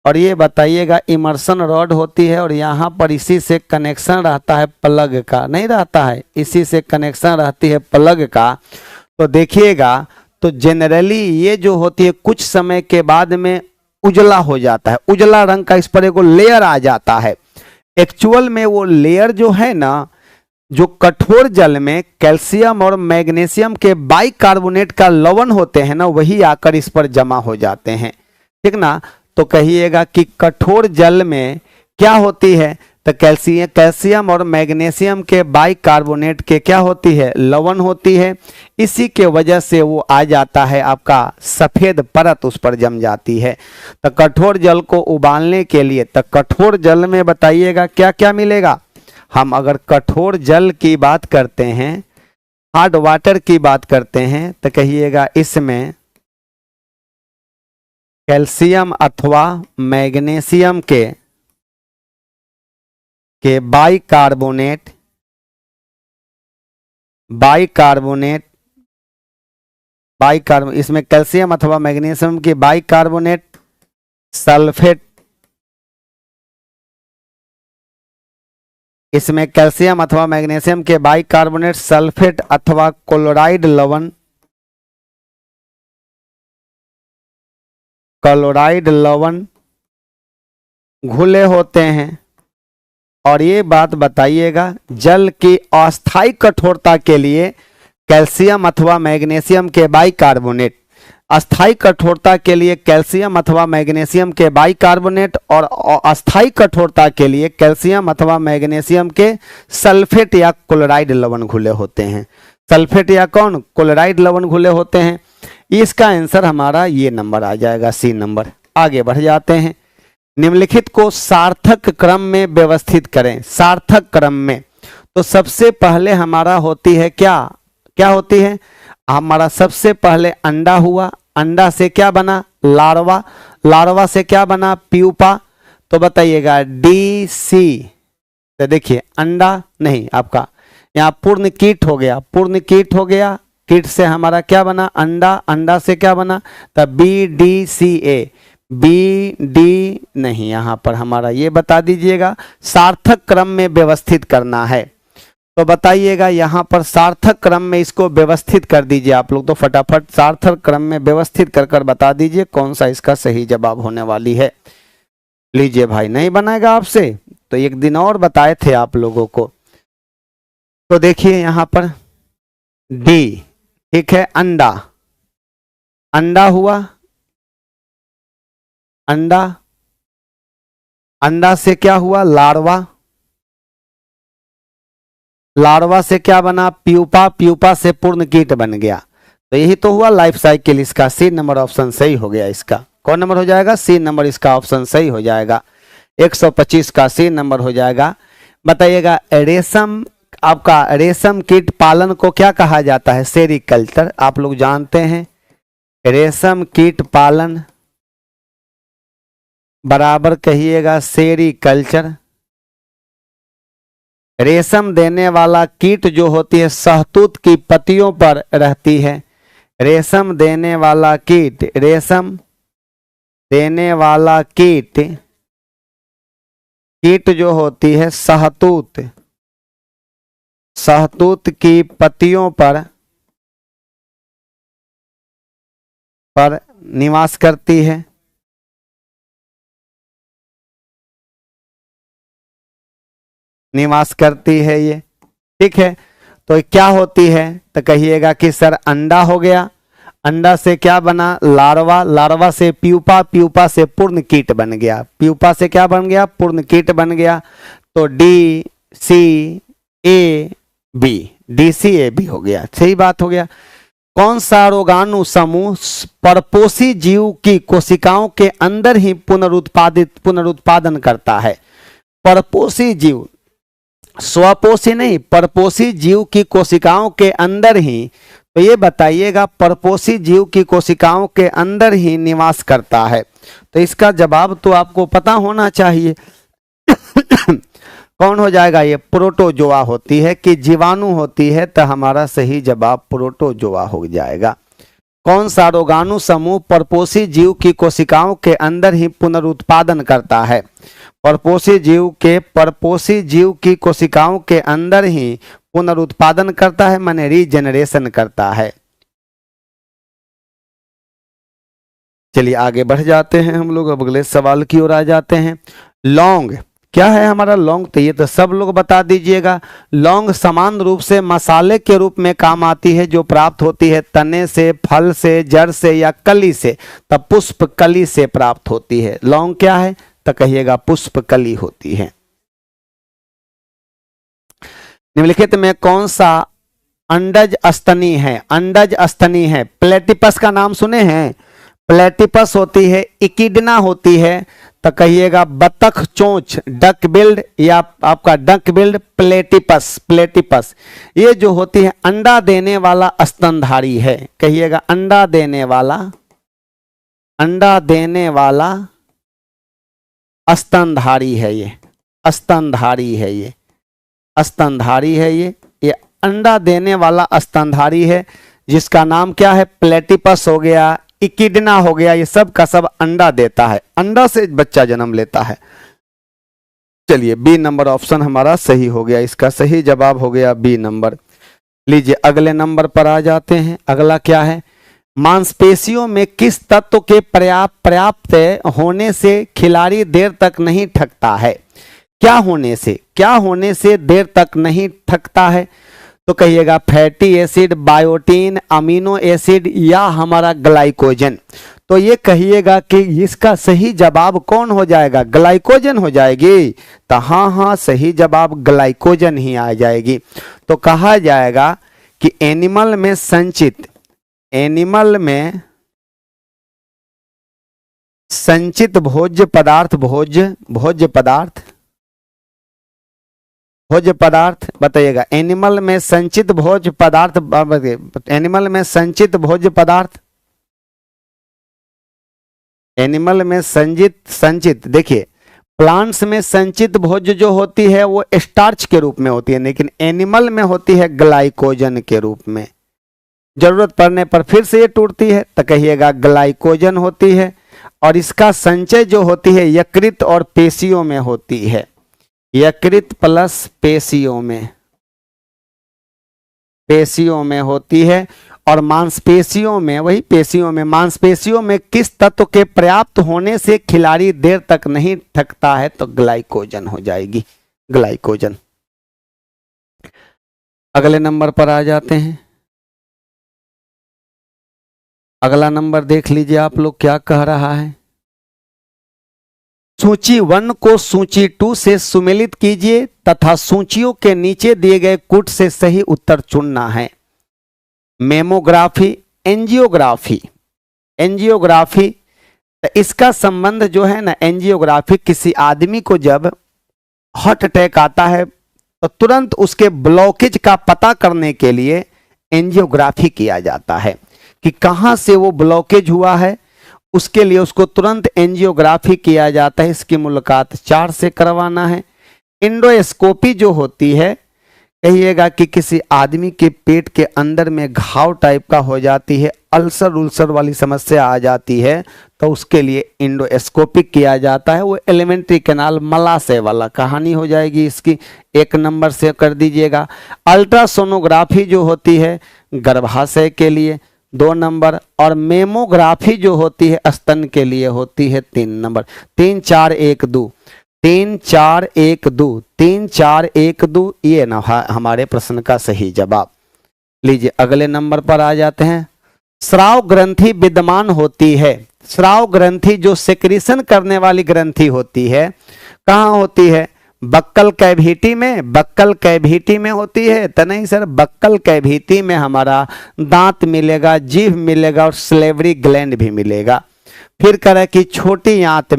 और ये बताइएगा इमर्शन रॉड होती है, और यहाँ पर इसी से कनेक्शन रहता है प्लग का, नहीं रहता है? इसी से कनेक्शन रहती है प्लग का। तो देखिएगा, तो जनरली ये जो होती है कुछ समय के बाद में उजला हो जाता है, उजला रंग का इस पर एक लेयर आ जाता है। एक्चुअल में वो लेयर जो है ना, जो कठोर जल में कैल्शियम और मैग्नीशियम के बाइकार्बोनेट का लवण होते हैं ना, वही आकर इस पर जमा हो जाते हैं, ठीक ना? तो कहिएगा कि कठोर जल में क्या होती है? तो कैल्शियम और मैग्नीशियम के बाइकार्बोनेट के क्या होती है? लवण होती है। इसी के वजह से वो आ जाता है, आपका सफेद परत उस पर जम जाती है। तो कठोर जल को उबालने के लिए, तो कठोर जल में बताइएगा क्या क्या मिलेगा? हम अगर कठोर जल की बात करते हैं, हार्ड वाटर की बात करते हैं, तो कहिएगा इसमें कैल्शियम अथवा मैग्नीशियम के बाइकार्बोनेट इसमें कैल्शियम अथवा मैग्नीशियम के बाइकार्बोनेट, सल्फेट, इसमें कैल्शियम अथवा मैग्नीशियम के बाइकार्बोनेट, सल्फेट अथवा क्लोराइड लवण घुले होते हैं। और ये बात बताइएगा, जल की अस्थायी कठोरता के लिए कैल्शियम अथवा मैग्नीशियम के बाइकार्बोनेट। अस्थाई कठोरता के लिए कैल्शियम अथवा मैग्नीशियम के बाइकार्बोनेट और अस्थाई कठोरता के लिए कैल्शियम अथवा मैग्नीशियम के सल्फेट या क्लोराइड लवण घुले होते हैं। सल्फेट या कौन, क्लोराइड लवण घुले होते हैं। इसका आंसर हमारा ये नंबर आ जाएगा, सी नंबर। आगे बढ़ जाते हैं। निम्नलिखित को सार्थक क्रम में व्यवस्थित करें। सार्थक क्रम में तो सबसे पहले हमारा होती है क्या, क्या होती है हमारा, सबसे पहले अंडा हुआ, अंडा से क्या बना, लार्वा, लार्वा से क्या बना, प्यूपा। तो बताइएगा डी सी। तो देखिए अंडा नहीं, आपका यहाँ पूर्ण कीट हो गया, पूर्ण कीट हो गया, कीट से हमारा क्या बना, अंडा, अंडा से क्या बना, तब B D C A, B D नहीं, यहाँ पर हमारा ये बता दीजिएगा। सार्थक क्रम में व्यवस्थित करना है, तो बताइएगा यहाँ पर सार्थक क्रम में इसको व्यवस्थित कर दीजिए आप लोग। तो फटाफट सार्थक क्रम में व्यवस्थित कर कर बता दीजिए कौन सा इसका सही जवाब होने वाली है। लीजिए भाई, नहीं बनाएगा आपसे तो एक दिन और बताए थे आप लोगों को। तो देखिए यहाँ पर डी, ठीक है, अंडा, अंडा हुआ, अंडा, अंडा से क्या हुआ, लार्वा, लार्वा से क्या बना, प्यूपा, प्यूपा से पूर्ण कीट बन गया। तो यही तो हुआ लाइफ साइकिल। इसका सी नंबर ऑप्शन सही हो गया। इसका कौन नंबर हो जाएगा, सी नंबर इसका ऑप्शन सही हो जाएगा। 125 का सी नंबर हो जाएगा। बताइएगा रेशम, आपका रेशम कीट पालन को क्या कहा जाता है, सेरीकल्चर। आप लोग जानते हैं रेशम कीट पालन बराबर कहिएगा सेरीकल्चर। रेशम देने वाला कीट जो होती है शहतूत की पत्तियों पर रहती है। रेशम देने वाला कीट, रेशम देने वाला कीट, कीट जो होती है शहतूत, शहतूत की पत्तियों पर निवास करती है। निवास करती है ये, ठीक है। तो क्या होती है, तो कहिएगा कि सर अंडा हो गया, अंडा से क्या बना, लार्वा, लार्वा से प्यूपा, प्यूपा से पूर्ण कीट बन गया, प्यूपा से क्या बन गया, पूर्ण कीट बन गया। तो D C A B, D C A B हो गया, सही बात हो गया। कौन सा रोगाणु समूह परपोषी जीव की कोशिकाओं के अंदर ही पुनरुत्पादन करता है। परपोषी जीव, स्वपोषी नहीं, परपोषी जीव की कोशिकाओं के अंदर ही। तो ये बताइएगा परपोषी जीव की कोशिकाओं के अंदर ही निवास करता है। तो इसका जवाब तो आपको पता होना चाहिए। कौन हो जाएगा, ये प्रोटोजोआ होती है कि जीवाणु होती है। तो हमारा सही जवाब प्रोटोजोआ हो जाएगा। कौन सा रोगाणु समूह परपोषी जीव की कोशिकाओं के अंदर ही पुनरुत्पादन करता है। परपोषी जीव की कोशिकाओं के अंदर ही पुनरुत्पादन करता है, माने रीजेनरेशन करता है। चलिए आगे बढ़ जाते हैं हम लोग, अब अगले सवाल की ओर आ जाते हैं। लौंग क्या है हमारा, लौंग तो ये तो सब लोग बता दीजिएगा। लौंग समान रूप से मसाले के रूप में काम आती है, जो प्राप्त होती है तने से, फल से, जड़ से या कली से। तब पुष्प कली से प्राप्त होती है। लौंग क्या है, तो कहिएगा पुष्प कली होती है। निम्नलिखित में कौन सा अंडज स्तनी है, अंडज स्तनी है। प्लेटिपस का नाम सुने हैं, प्लेटिपस होती है, इकिडना होती है। तो कहिएगा बतख चोंच, डक बिल्ड या आपका डक बिल्ड प्लेटिपस, प्लेटिपस। ये जो होती है अंडा देने वाला स्तनधारी है। कहिएगा अंडा देने वाला, अंडा देने वाला स्तनधारी है। ये स्तनधारी है, ये स्तनधारी है। ये अंडा देने वाला स्तनधारी है, जिसका नाम क्या है, प्लेटिपस हो गया, इकिडना हो गया। ये सब का सब अंडा देता है, अंडा से बच्चा जन्म लेता है। चलिए बी नंबर ऑप्शन हमारा सही हो गया। इसका सही जवाब हो गया बी नंबर। लीजिए अगले नंबर पर आ जाते हैं। अगला क्या है, मांसपेशियों में किस तत्व के पर्याप्त होने से खिलाड़ी देर तक नहीं थकता है। क्या होने से देर तक नहीं थकता है। तो कहिएगा fatty acid, biotin, amino acid या हमारा ग्लाइकोजन। तो ये कहिएगा कि इसका सही जवाब कौन हो जाएगा, ग्लाइकोजन हो जाएगी। तो हाँ हाँ सही जवाब ग्लाइकोजन ही आ जाएगी। तो कहा जाएगा कि एनिमल में संचित भोज्य पदार्थ बताइएगा। एनिमल में संचित भोज्य पदार्थ देखिए, प्लांट्स में संचित भोज्य जो होती है वो स्टार्च के रूप में होती है, लेकिन एनिमल में होती है ग्लाइकोजन के रूप में। जरूरत पड़ने पर फिर से ये टूटती है, तो कहिएगा ग्लाइकोजन होती है। और इसका संचय जो होती है यकृत और पेशियों में होती है, यकृत प्लस पेशियों में होती है। और मांसपेशियों में किस तत्व के पर्याप्त होने से खिलाड़ी देर तक नहीं थकता है, तो ग्लाइकोजन हो जाएगी, ग्लाइकोजन। अगले नंबर पर आ जाते हैं। अगला नंबर देख लीजिए आप लोग क्या कह रहा है। सूची 1 को सूची 2 से सुमेलित कीजिए तथा सूचियों के नीचे दिए गए कूट से सही उत्तर चुनना है। मेमोग्राफी, एंजियोग्राफी, तो इसका संबंध जो है ना, एंजियोग्राफी किसी आदमी को जब हार्ट अटैक आता है तो तुरंत उसके ब्लॉकेज का पता करने के लिए एंजियोग्राफी किया जाता है कि कहां से वो ब्लॉकेज हुआ है, उसके लिए उसको तुरंत एंजियोग्राफी किया जाता है। इसकी मुलाकात 4 से करवाना है। इंडोस्कोपी जो होती है, कहिएगा कि किसी आदमी के पेट के अंदर में घाव टाइप का हो जाती है, अल्सर वाली समस्या आ जाती है, तो उसके लिए इंडोस्कोपी किया जाता है। वो एलिमेंट्री कैनाल मलाशय वाला कहानी हो जाएगी इसकी, 1 नंबर से कर दीजिएगा। अल्ट्रासोनोग्राफी जो होती है गर्भाशय के लिए 2 नंबर, और मेमोग्राफी जो होती है स्तन के लिए होती है 3 नंबर। 3 4 1 2 ये ना हमारे प्रश्न का सही जवाब। लीजिए अगले नंबर पर आ जाते हैं। स्राव ग्रंथि विद्यमान होती है, स्राव ग्रंथि जो सेक्रेशन करने वाली ग्रंथि होती है, कहाँ होती है, बक्कल कैविटी में होती है। तो नहीं सर, बक्कल कैविटी में हमारा दांत मिलेगा, जीभ मिलेगा और सलेवरी ग्लैंड भी मिलेगा। फिर करें कि छोटी आंत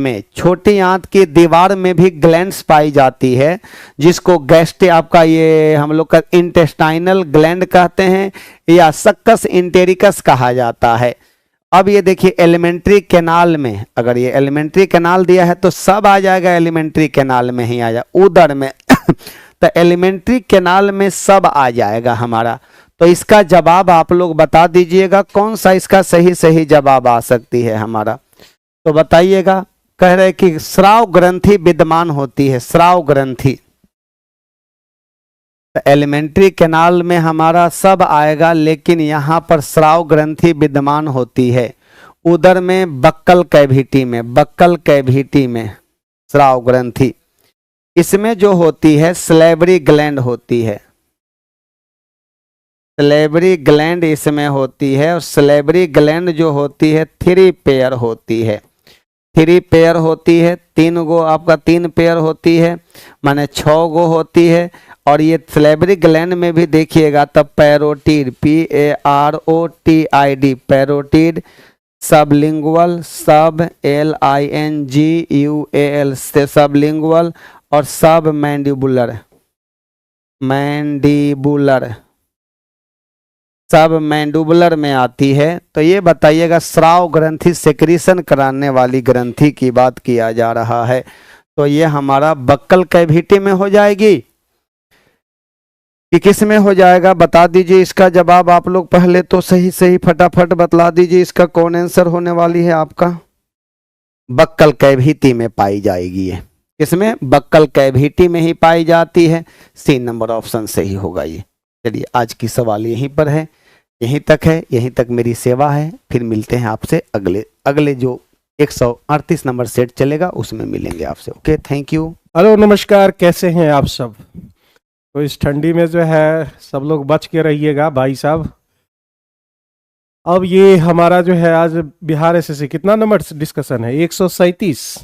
की दीवार में भी ग्लैंड्स पाई जाती है, जिसको आपका ये हम लोग का इंटेस्टाइनल ग्लैंड कहते हैं या सक्कस इंटेरिकस कहा जाता है। अब ये देखिए एलिमेंट्री कैनाल में, अगर ये एलिमेंट्री कैनाल दिया है तो सब आ जाएगा, एलिमेंट्री कैनाल में ही आ जाए, उदर में तो एलिमेंट्री कैनाल में सब आ जाएगा हमारा। तो इसका जवाब आप लोग बता दीजिएगा, कौन सा इसका सही जवाब आ सकती है हमारा। तो बताइएगा, कह रहे कि स्राव ग्रंथि विद्यमान होती है, स्राव ग्रंथि, तो एलिमेंट्री कैनाल में हमारा सब आएगा, लेकिन यहाँ पर स्राव ग्रंथि विद्यमान होती है उदर में, बक्कल कैविटी में स्राव ग्रंथि। इसमें जो होती है सलेवरी ग्लैंड होती है, सलेवरी ग्लैंड इसमें होती है। और सलेवरी ग्लैंड जो होती है 3 पेयर होती है, 3 पेयर होती है, 3 गो आपका 3 पेयर होती है, माने 6 गो होती है। और ये सलेवरी ग्लैंड में भी देखिएगा तब पैरोटिड, PAROTID, पैरोटिड, सबलिंगुअल, सब LINGUAL से सबलिंगुअल, और सब मैंडिबुलर में आती है। तो ये बताइएगा, स्राव ग्रंथि सेक्रेशन कराने वाली ग्रंथि की बात किया जा रहा है, तो ये हमारा बक्कल कैविटी में हो जाएगी कि किस में हो जाएगा, बता दीजिए इसका जवाब आप लोग। पहले तो सही फटाफट बतला दीजिए, इसका कौन आंसर होने वाली है आपका, बक्कल कैविटी में पाई जाएगी। ये इसमें बक्कल कैविटी में ही पाई जाती है, C नंबर ऑप्शन सही होगा ये। चलिए आज की सवाल यहीं पर है, यहीं तक मेरी सेवा है। फिर मिलते हैं आपसे अगले जो 138 नंबर सेट चलेगा उसमें मिलेंगे आपसे। Okay, thank you. हेलो नमस्कार, कैसे हैं आप सब। तो इस ठंडी में जो है सब लोग बच के रहिएगा भाई साहब। अब ये हमारा जो है आज बिहार एसएससी कितना नंबर डिस्कशन है, 137।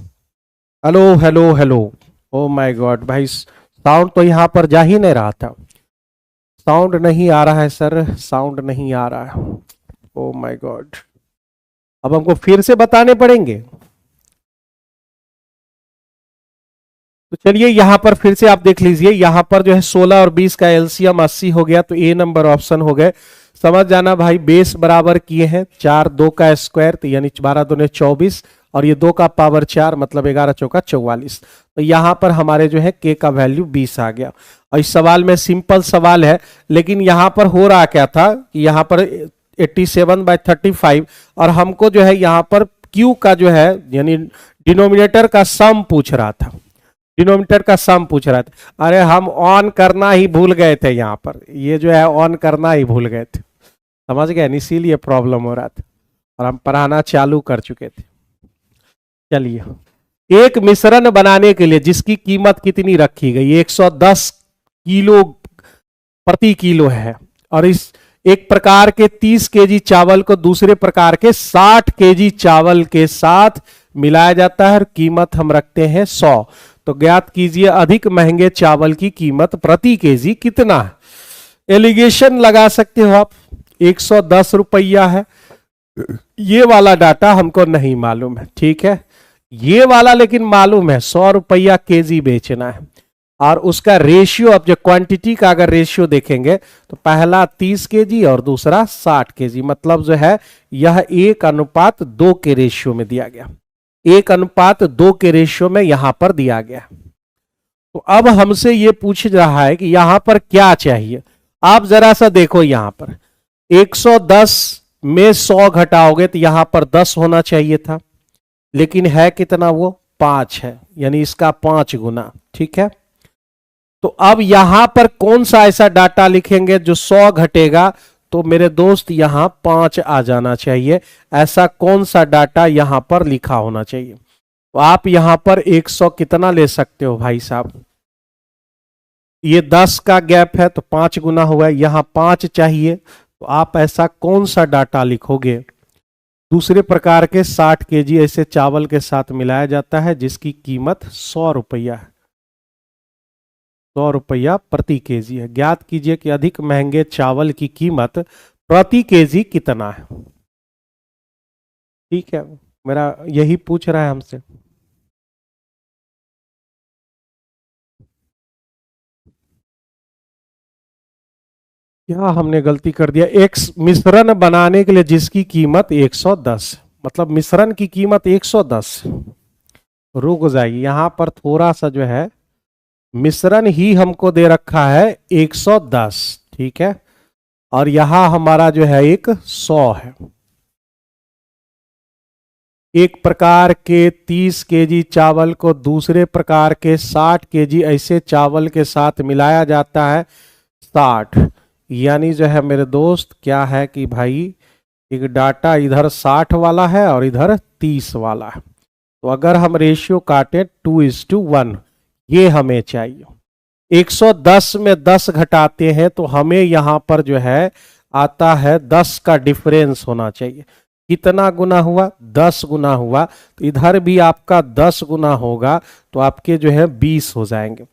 Hello hello hello, oh my God भाई, साउंड तो यहाँ पर जा ही नहीं रहा था। साउंड नहीं आ रहा है सर, साउंड नहीं आ रहा है, ओ माय गॉड। अब हमको फिर से बताने पड़ेंगे। तो चलिए यहाँ पर फिर से आप देख लीजिए, यहाँ पर जो है 16 और 20 का एलसीएम 80 हो गया, तो ए नंबर ऑप्शन हो गए। समझ जाना भाई, बेस बराबर किए हैं, 4 2 का स्क्वायर तो यानी 12 दूने 24, और ये 2 का पावर 4 मतलब 11 चौका 44। तो यहाँ पर हमारे जो है के का वैल्यू 20 आ गया। और इस सवाल में सिंपल सवाल है, लेकिन यहाँ पर हो रहा क्या था कि यहाँ पर 87/35, और हमको जो है यहाँ पर क्यू का जो है यानी डिनोमिनेटर का सम पूछ रहा था, डिनोमिनेटर का सम पूछ रहा था। अरे हम ऑन करना ही भूल गए थे, यहाँ पर ये जो है ऑन करना ही भूल गए थे, समझ गए, इसीलिए प्रॉब्लम हो रहा था, और हम पढ़ाना चालू कर चुके थे। चलिए, एक मिश्रण बनाने के लिए जिसकी कीमत कितनी रखी गई, 110 किलो प्रति किलो है, और इस एक प्रकार के 30 केजी चावल को दूसरे प्रकार के 60 केजी चावल के साथ मिलाया जाता है, और कीमत हम रखते हैं 100। तो ज्ञात कीजिए अधिक महंगे चावल की कीमत प्रति केजी कितना है। एलिगेशन लगा सकते हो आप, 110 रुपया है, ये वाला डाटा हमको नहीं मालूम है, ठीक है, ये वाला लेकिन मालूम है 100 रुपया केजी बेचना है, और उसका रेशियो, अब जो क्वांटिटी का अगर रेशियो देखेंगे तो पहला 30 केजी और दूसरा 60 केजी, मतलब जो है यह 1:2 के रेशियो में दिया गया, 1:2 के रेशियो में यहां पर दिया गया। तो अब हमसे ये पूछ रहा है कि यहां पर क्या चाहिए। आप जरा सा देखो, यहां पर 110 में 100 घटाओगे तो यहां पर 10 होना चाहिए था, लेकिन है कितना, वो 5 है, यानी इसका 5 गुना, ठीक है। तो अब यहां पर कौन सा ऐसा डाटा लिखेंगे जो 100 घटेगा, तो मेरे दोस्त यहां 5 आ जाना चाहिए। ऐसा कौन सा डाटा यहां पर लिखा होना चाहिए। तो आप यहां पर 100 कितना ले सकते हो भाई साहब, ये 10 का गैप है तो 5 गुना हुआ, यहां 5 चाहिए, तो आप ऐसा कौन सा डाटा लिखोगे। दूसरे प्रकार के 60 केजी ऐसे चावल के साथ मिलाया जाता है जिसकी कीमत 100 रुपया है, 100 रुपया प्रति केजी है। ज्ञात कीजिए कि अधिक महंगे चावल की कीमत प्रति केजी कितना है। ठीक है, मेरा यही पूछ रहा है हमसे। क्या हमने गलती कर दिया, एक मिश्रण बनाने के लिए जिसकी कीमत 110, मतलब मिश्रण की कीमत 110, रुक जाइए, यहां पर थोड़ा सा जो है मिश्रण ही हमको दे रखा है 110, ठीक है, और यहां हमारा जो है एक 100 है। एक प्रकार के 30 केजी चावल को दूसरे प्रकार के 60 केजी ऐसे चावल के साथ मिलाया जाता है 60, यानी जो है मेरे दोस्त क्या है कि भाई एक डाटा इधर 60 वाला है और इधर 30 वाला है, तो अगर हम रेशियो काटें 2:1, ये हमें चाहिए। 110 में 10 घटाते हैं तो हमें यहां पर जो है आता है 10 का डिफरेंस होना चाहिए। कितना गुना हुआ, 10 गुना हुआ, तो इधर भी आपका 10 गुना होगा, तो आपके जो है 20 हो जाएंगे।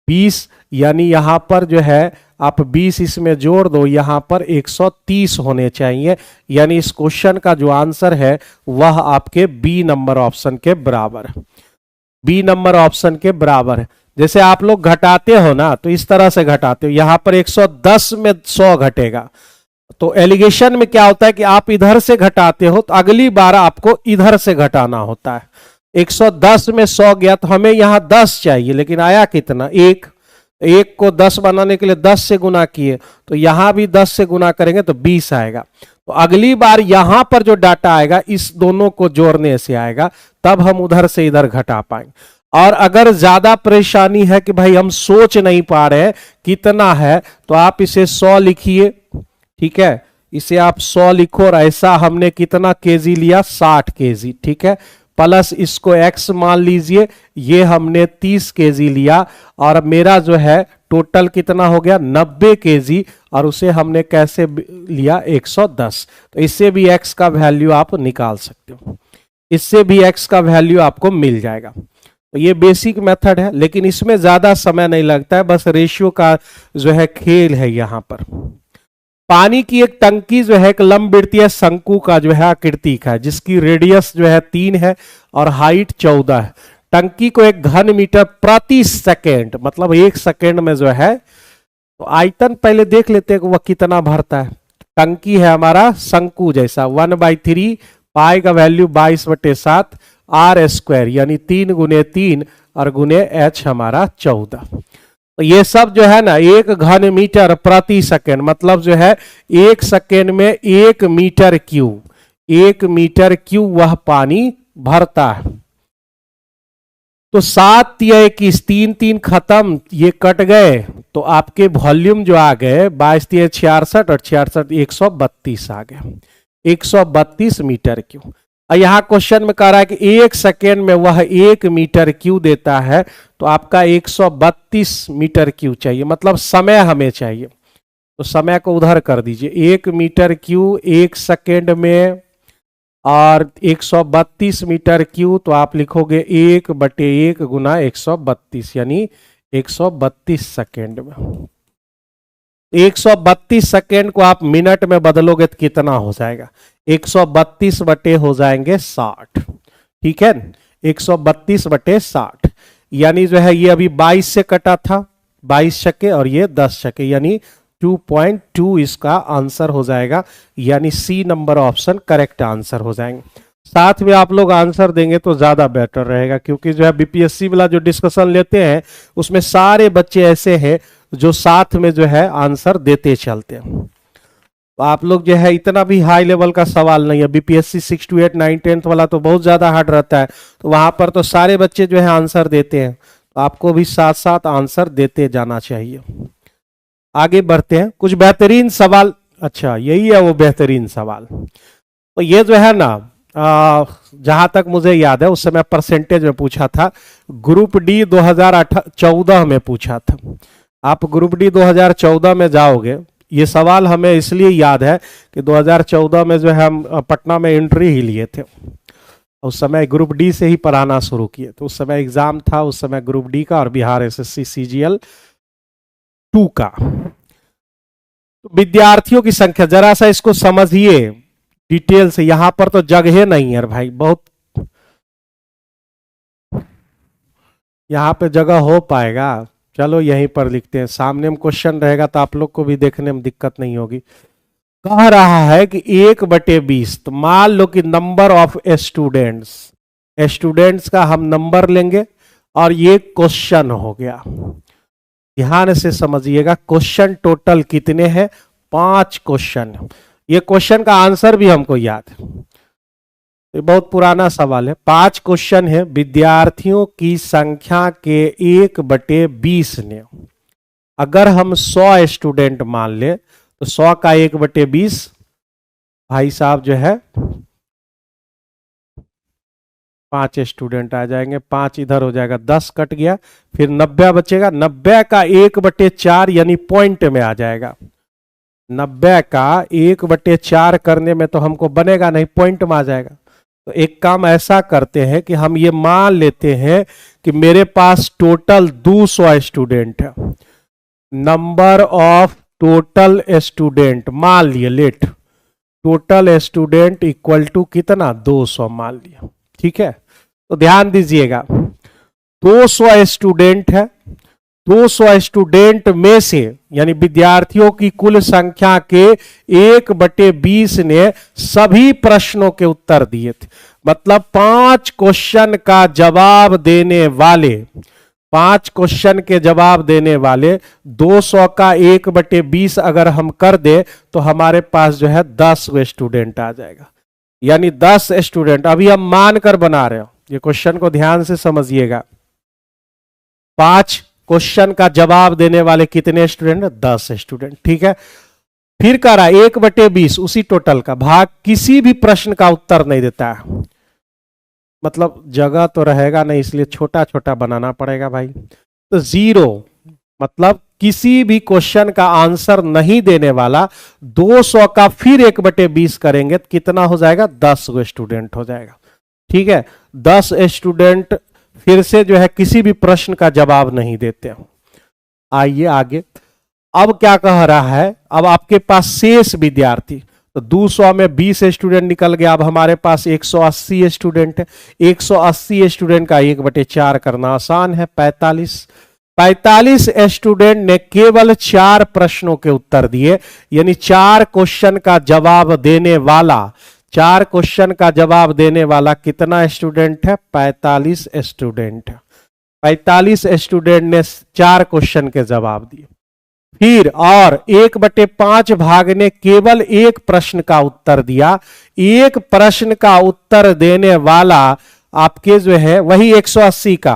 20 यानी यहां पर जो है आप 20 इसमें जोड़ दो, यहां पर 130 होने चाहिए, यानी इस क्वेश्चन का जो आंसर है वह आपके बी नंबर ऑप्शन के बराबर है, बी नंबर ऑप्शन के बराबर है। जैसे आप लोग घटाते हो ना, तो इस तरह से घटाते हो, यहां पर 110 में 100 घटेगा, तो एलिगेशन में क्या होता है कि आप इधर से घटाते हो तो अगली बार आपको इधर से घटाना होता है। 110 में 100 गया तो हमें यहां 10 चाहिए, लेकिन आया कितना, 1, एक को 10 बनाने के लिए 10 से गुना किए, तो यहां भी 10 से गुना करेंगे तो 20 आएगा। तो अगली बार यहां पर जो डाटा आएगा इस दोनों को जोड़ने से आएगा, तब हम उधर से इधर घटा पाएंगे। और अगर ज्यादा परेशानी है कि भाई हम सोच नहीं पा रहे कितना है, तो आप इसे 100 लिखिए, ठीक है, इसे आप 100 लिखो, और ऐसा हमने कितना केजी लिया, 60 केजी, ठीक है, प्लस इसको x मान लीजिए, ये हमने 30 केजी लिया, और मेरा जो है टोटल कितना हो गया 90 केजी, और उसे हमने कैसे लिया 110। तो इससे भी x का वैल्यू आप निकाल सकते हो, इससे भी x का वैल्यू आपको मिल जाएगा। तो ये बेसिक मेथड है, लेकिन इसमें ज्यादा समय नहीं लगता है, बस रेशियो का जो है खेल है। यहां पर पानी की एक टंकी जो है एक लंबवृत्तीय शंकु का जो है आकृति का है, जिसकी रेडियस जो है 3 है और हाइट 14 है। टंकी को 1 घन मीटर प्रति सेकेंड, मतलब 1 सेकेंड में जो है, तो आयतन पहले देख लेते हैं कि वह कितना भरता है। टंकी है हमारा शंकु जैसा, 1/3, पाई का वैल्यू 22/7, आर स्क्वायर यानी 3 × 3 और गुने एच हमारा 14। तो ये सब जो है ना 1 घन मीटर प्रति सेकेंड, मतलब जो है 1 सेकेंड में 1 मीटर क्यूब, 1 मीटर क्यूब वह पानी भरता है। तो 7 या 21, 3 3 खत्म, ये कट गए, तो आपके वॉल्यूम जो आ गए 22 3 66 और 66 132 आ गए, 132 मीटर क्यूब। और यहाँ क्वेश्चन में कह रहा है कि 1 सेकेंड में वह 1 मीटर क्यूब देता है, तो आपका 132 मीटर क्यूब चाहिए, मतलब समय हमें चाहिए। तो समय को उधर कर दीजिए, 1 मीटर क्यूब 1 सेकेंड में और 132 मीटर क्यूब, तो आप लिखोगे 1/1 गुना 132 यानी 132 सेकेंड में। 132 सेकेंड को आप मिनट में बदलोगे तो कितना हो जाएगा, 132 बटे हो जाएंगे 60, ठीक है, 132/60 यानी जो है ये अभी 22 से कटा था, 22 छक्के और ये 10 छक्के, यानी 2.2 इसका आंसर हो जाएगा, यानी C number option correct answer हो जाएंगे। साथ में आप लोग आंसर देंगे तो ज्यादा बेटर रहेगा, क्योंकि जो है बीपीएससी वाला जो डिस्कशन लेते हैं उसमें सारे बच्चे ऐसे हैं जो साथ में जो है आंसर देते चलते हैं। तो आप लोग जो है इतना भी हाई लेवल का सवाल नहीं है, बीपीएससी 6 to 8 9 10th वाला तो बहुत ज्यादा हार्ड रहता है, तो वहां पर तो सारे बच्चे जो है आंसर देते हैं, तो आपको भी साथ साथ आंसर देते जाना चाहिए। आगे बढ़ते हैं, कुछ बेहतरीन सवाल। अच्छा यही है वो बेहतरीन सवाल। तो ये जो है ना जहां तक मुझे याद है उस समय परसेंटेज में पूछा था, ग्रुप डी 2014 में पूछा था। आप ग्रुप डी 2014 में जाओगे, ये सवाल हमें इसलिए याद है कि 2014 में जो है हम पटना में एंट्री ही लिए थे, उस समय ग्रुप डी से ही पढ़ाना शुरू किए, तो उस समय एग्जाम था, उस समय ग्रुप डी का और बिहार एसएससी सीजीएल 2 का। तो विद्यार्थियों की संख्या जरा सा इसको समझिए डिटेल से, यहां पर तो जगह नहीं है भाई, बहुत यहां पे जगह हो पाएगा। चलो यहीं पर लिखते हैं, सामने में क्वेश्चन रहेगा तो आप लोग को भी देखने में दिक्कत नहीं होगी। कह रहा है कि 1/20, तो मान लो कि नंबर ऑफ स्टूडेंट्स का हम नंबर लेंगे और ये क्वेश्चन हो गया। ध्यान से समझिएगा, क्वेश्चन टोटल कितने हैं, 5 क्वेश्चन। ये क्वेश्चन का आंसर भी हमको याद है, ये बहुत पुराना सवाल है। 5 क्वेश्चन है, विद्यार्थियों की संख्या के 1/20 ने, अगर हम 100 स्टूडेंट मान ले तो 100 का 1/20 भाई साहब जो है 5 स्टूडेंट आ जाएंगे, 5 इधर हो जाएगा, 10 कट गया, फिर 90 बचेगा, 90 का 1/4 यानी पॉइंट में आ जाएगा। 90 का 1/4 करने में तो हमको बनेगा नहीं, पॉइंट में आ जाएगा। तो एक काम ऐसा करते हैं कि हम ये मान लेते हैं कि मेरे पास टोटल 200 स्टूडेंट है। नंबर ऑफ टोटल स्टूडेंट मान लिए, let total student equal to कितना 200 मान लिया, ठीक है। तो ध्यान दीजिएगा 200 स्टूडेंट है, 200 स्टूडेंट में से यानी विद्यार्थियों की कुल संख्या के 1/20 ने सभी प्रश्नों के उत्तर दिए थे। मतलब 5 क्वेश्चन का जवाब देने वाले, 5 क्वेश्चन के जवाब देने वाले 200 का 1/20 अगर हम कर दे तो हमारे पास जो है 10 स्टूडेंट आ जाएगा, यानी 10 स्टूडेंट। अभी हम मान कर बना रहे हो, ये क्वेश्चन को ध्यान से समझिएगा। 5 क्वेश्चन का जवाब देने वाले कितने स्टूडेंट, 10 स्टूडेंट, ठीक है। फिर कह रहा है 1/20 उसी टोटल का भाग किसी भी प्रश्न का उत्तर नहीं देता है, मतलब जगह तो रहेगा नहीं, इसलिए छोटा छोटा बनाना पड़ेगा भाई। तो 0 मतलब किसी भी क्वेश्चन का आंसर नहीं देने वाला 200 का फिर 1/20 करेंगे तो कितना हो जाएगा, 10 गो स्टूडेंट हो जाएगा। ठीक है, 10 स्टूडेंट फिर से जो है किसी भी प्रश्न का जवाब नहीं देते हैं। आइए आगे, अब क्या कह रहा है, अब आपके पास शेष विद्यार्थी, तो 200 में 20 स्टूडेंट निकल गया, अब हमारे पास 180 स्टूडेंट है। 180 स्टूडेंट का 1/4 करना आसान है, 45 स्टूडेंट ने केवल 4 प्रश्नों के उत्तर दिए, यानी 4 क्वेश्चन का जवाब देने वाला, 4 क्वेश्चन का जवाब देने वाला कितना स्टूडेंट है, 45 स्टूडेंट है। 45 स्टूडेंट ने 4 क्वेश्चन के जवाब दिए। फिर और 1/5 भाग ने केवल 1 प्रश्न का उत्तर दिया। 1 प्रश्न का उत्तर देने वाला आपके जो है वही 180 का,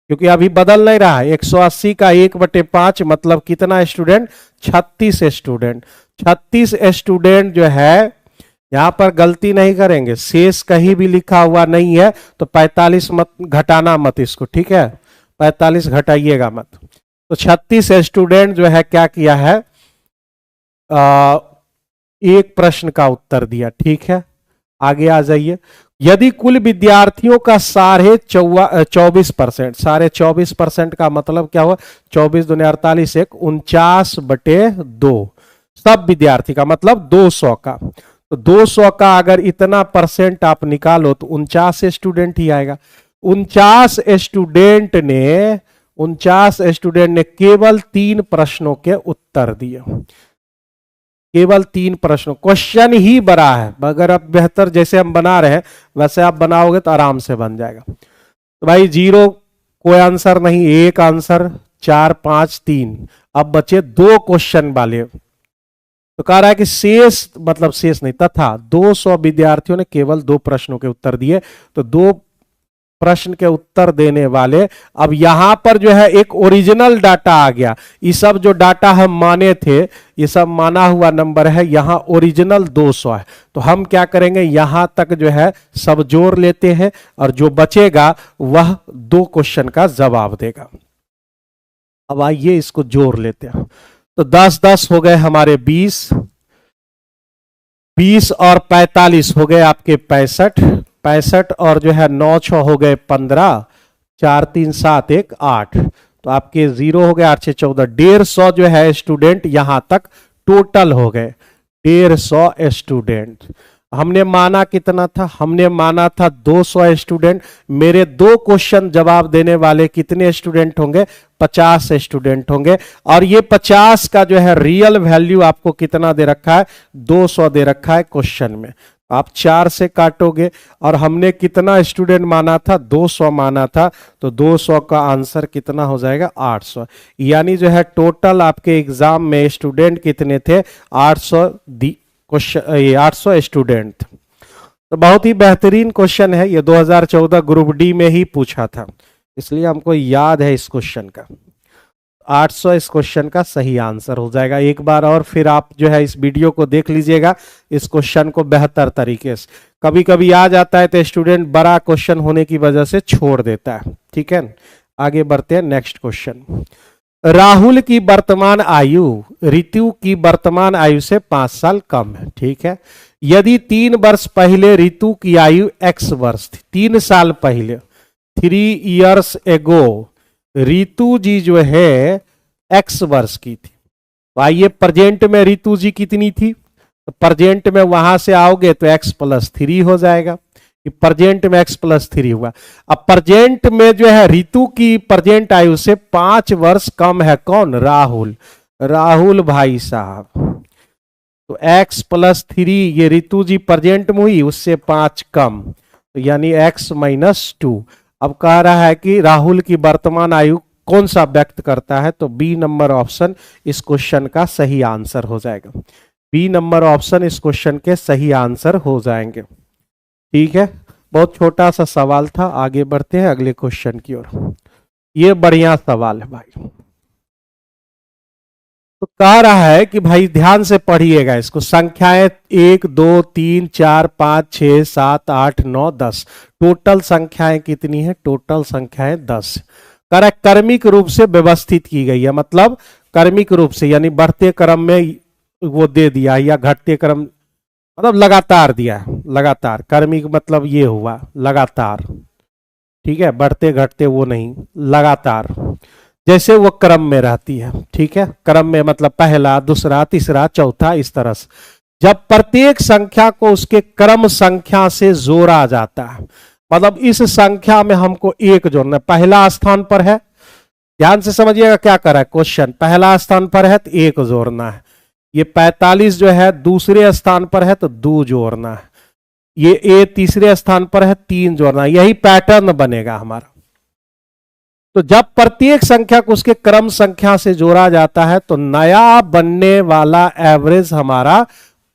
क्योंकि अभी बदल नहीं रहा है, 180 का 1/5 मतलब कितना स्टूडेंट, 36 स्टूडेंट। 36 स्टूडेंट जो है, यहां पर गलती नहीं करेंगे, शेष कहीं भी लिखा हुआ नहीं है तो 45 मत घटाना मत इसको, ठीक है, 45 घटाइएगा मत। तो 36 स्टूडेंट जो है क्या किया है, 1 प्रश्न का उत्तर दिया। ठीक है, आगे आ जाइए। यदि कुल विद्यार्थियों का 24%, 24% का मतलब क्या हुआ, 24 दूनी 48, 49/2 सब विद्यार्थी का मतलब 200 का, तो 200 का अगर इतना परसेंट आप निकालो तो 49 स्टूडेंट ही आएगा। 49 स्टूडेंट ने केवल 3 प्रश्नों के उत्तर दिए, केवल 3 प्रश्नों। क्वेश्चन ही बड़ा है, अगर आप बेहतर जैसे हम बना रहे हैं वैसे आप बनाओगे तो आराम से बन जाएगा। तो भाई 0 कोई आंसर नहीं, 1 आंसर, 4 5 3। अब बचे 2 क्वेश्चन वाले, तो कह रहा है कि शेष मतलब शेष नहीं तथा 200 विद्यार्थियों ने केवल 2 प्रश्नों के उत्तर दिए, तो 2 प्रश्न के उत्तर देने वाले, अब यहां पर जो है एक ओरिजिनल डाटा आ गया। ये सब जो डाटा हम माने थे, ये सब माना हुआ नंबर है, यहां ओरिजिनल 200 है। तो हम क्या करेंगे, यहां तक जो है सब जोड़ लेते हैं और जो बचेगा वह 2 क्वेश्चन का जवाब देगा। अब आइए इसको जोड़ लेते हैं। तो 10 हो गए हमारे 20 और 45 हो गए आपके 65 और जो है 9 हो गए 15, 4 3 7 1 8, तो आपके 0 हो गए, 8 6 14, 150 जो है स्टूडेंट यहां तक टोटल हो गए, 150 स्टूडेंट। हमने माना कितना था, हमने माना था 200 स्टूडेंट। मेरे 2 क्वेश्चन जवाब देने वाले कितने स्टूडेंट होंगे, 50 स्टूडेंट होंगे। और ये 50 का जो है रियल वैल्यू आपको कितना दे रखा है, 200 दे रखा है क्वेश्चन में। आप 4 से काटोगे और हमने कितना स्टूडेंट माना था, 200 माना था, तो 200 का आंसर कितना हो जाएगा, 800। यानी जो है टोटल आपके एग्जाम में स्टूडेंट कितने थे, 800 क्वेश्चन, ये 800 स्टूडेंट। तो बहुत ही बेहतरीन क्वेश्चन है, ये 2014 ग्रुप डी में ही पूछा था, इसलिए हमको याद है इस क्वेश्चन का। 800 इस क्वेश्चन का सही आंसर हो जाएगा। एक बार और फिर आप जो है इस वीडियो को देख लीजिएगा, इस क्वेश्चन को बेहतर तरीके से। कभी कभी आ जाता है तो स्टूडेंट बड़ा क्वेश्चन होने की वजह से छोड़ देता है। ठीक है, आगे बढ़ते हैं नेक्स्ट क्वेश्चन। राहुल की वर्तमान आयु ऋतु की वर्तमान आयु से 5 साल कम है। ठीक है, यदि 3 वर्ष पहले ऋतु की आयु x वर्ष थी, 3 साल पहले 3 years ago ऋतु जी जो है x वर्ष की थी, तो आइए प्रेजेंट में ऋतु जी कितनी थी, तो प्रेजेंट में वहां से आओगे तो x + 3 हो जाएगा, प्रेजेंट में x + 3 हुआ। अब प्रेजेंट में जो है ऋतु की प्रेजेंट आयु से 5 वर्ष कम है कौन, राहुल भाई साहब। तो x + 3 ये ऋतु जी प्रेजेंट में हुई, उससे 5 कम, तो यानी x - 2। अब कह रहा है कि राहुल की वर्तमान आयु कौन सा व्यक्त करता है, तो बी नंबर ऑप्शन इस क्वेश्चन का सही आंसर हो जाएगा। बी नंबर ऑप्शन इस क्वेश्चन के सही आंसर हो जाएंगे। ठीक है, बहुत छोटा सा सवाल था, आगे बढ़ते हैं अगले क्वेश्चन की ओर। ये बढ़िया सवाल है भाई। तो कह रहा है कि भाई ध्यान से पढ़िएगा इसको, संख्याएं 1 2 3 4 5 6 7 8 9 10, टोटल संख्याएं कितनी है, टोटल संख्याएं 10। कह रहा है क्रमिक रूप से व्यवस्थित की गई है, मतलब क्रमिक रूप से यानी बढ़ते क्रम में वो दे दिया या घटते क्रम मतलब लगातार दिया है, लगातार। क्रमिक मतलब ये हुआ लगातार, ठीक है, बढ़ते घटते वो नहीं, लगातार जैसे वो क्रम में रहती है, ठीक है। क्रम में मतलब पहला, दूसरा, तीसरा, चौथा, इस तरह से। जब प्रत्येक संख्या को उसके क्रम संख्या से जोड़ा जाता है, मतलब इस संख्या में हमको एक जोड़ना है, पहला स्थान पर है, ध्यान से समझिएगा क्या कर रहा है क्वेश्चन, पहला स्थान पर है तो एक जोड़ना है, ये 45 जो है दूसरे स्थान पर है तो 2 जोड़ना है, ये ए तीसरे स्थान पर है 3 जोड़ना है, यही पैटर्न बनेगा हमारा। तो जब प्रत्येक संख्या को उसके क्रम संख्या से जोड़ा जाता है तो नया बनने वाला एवरेज हमारा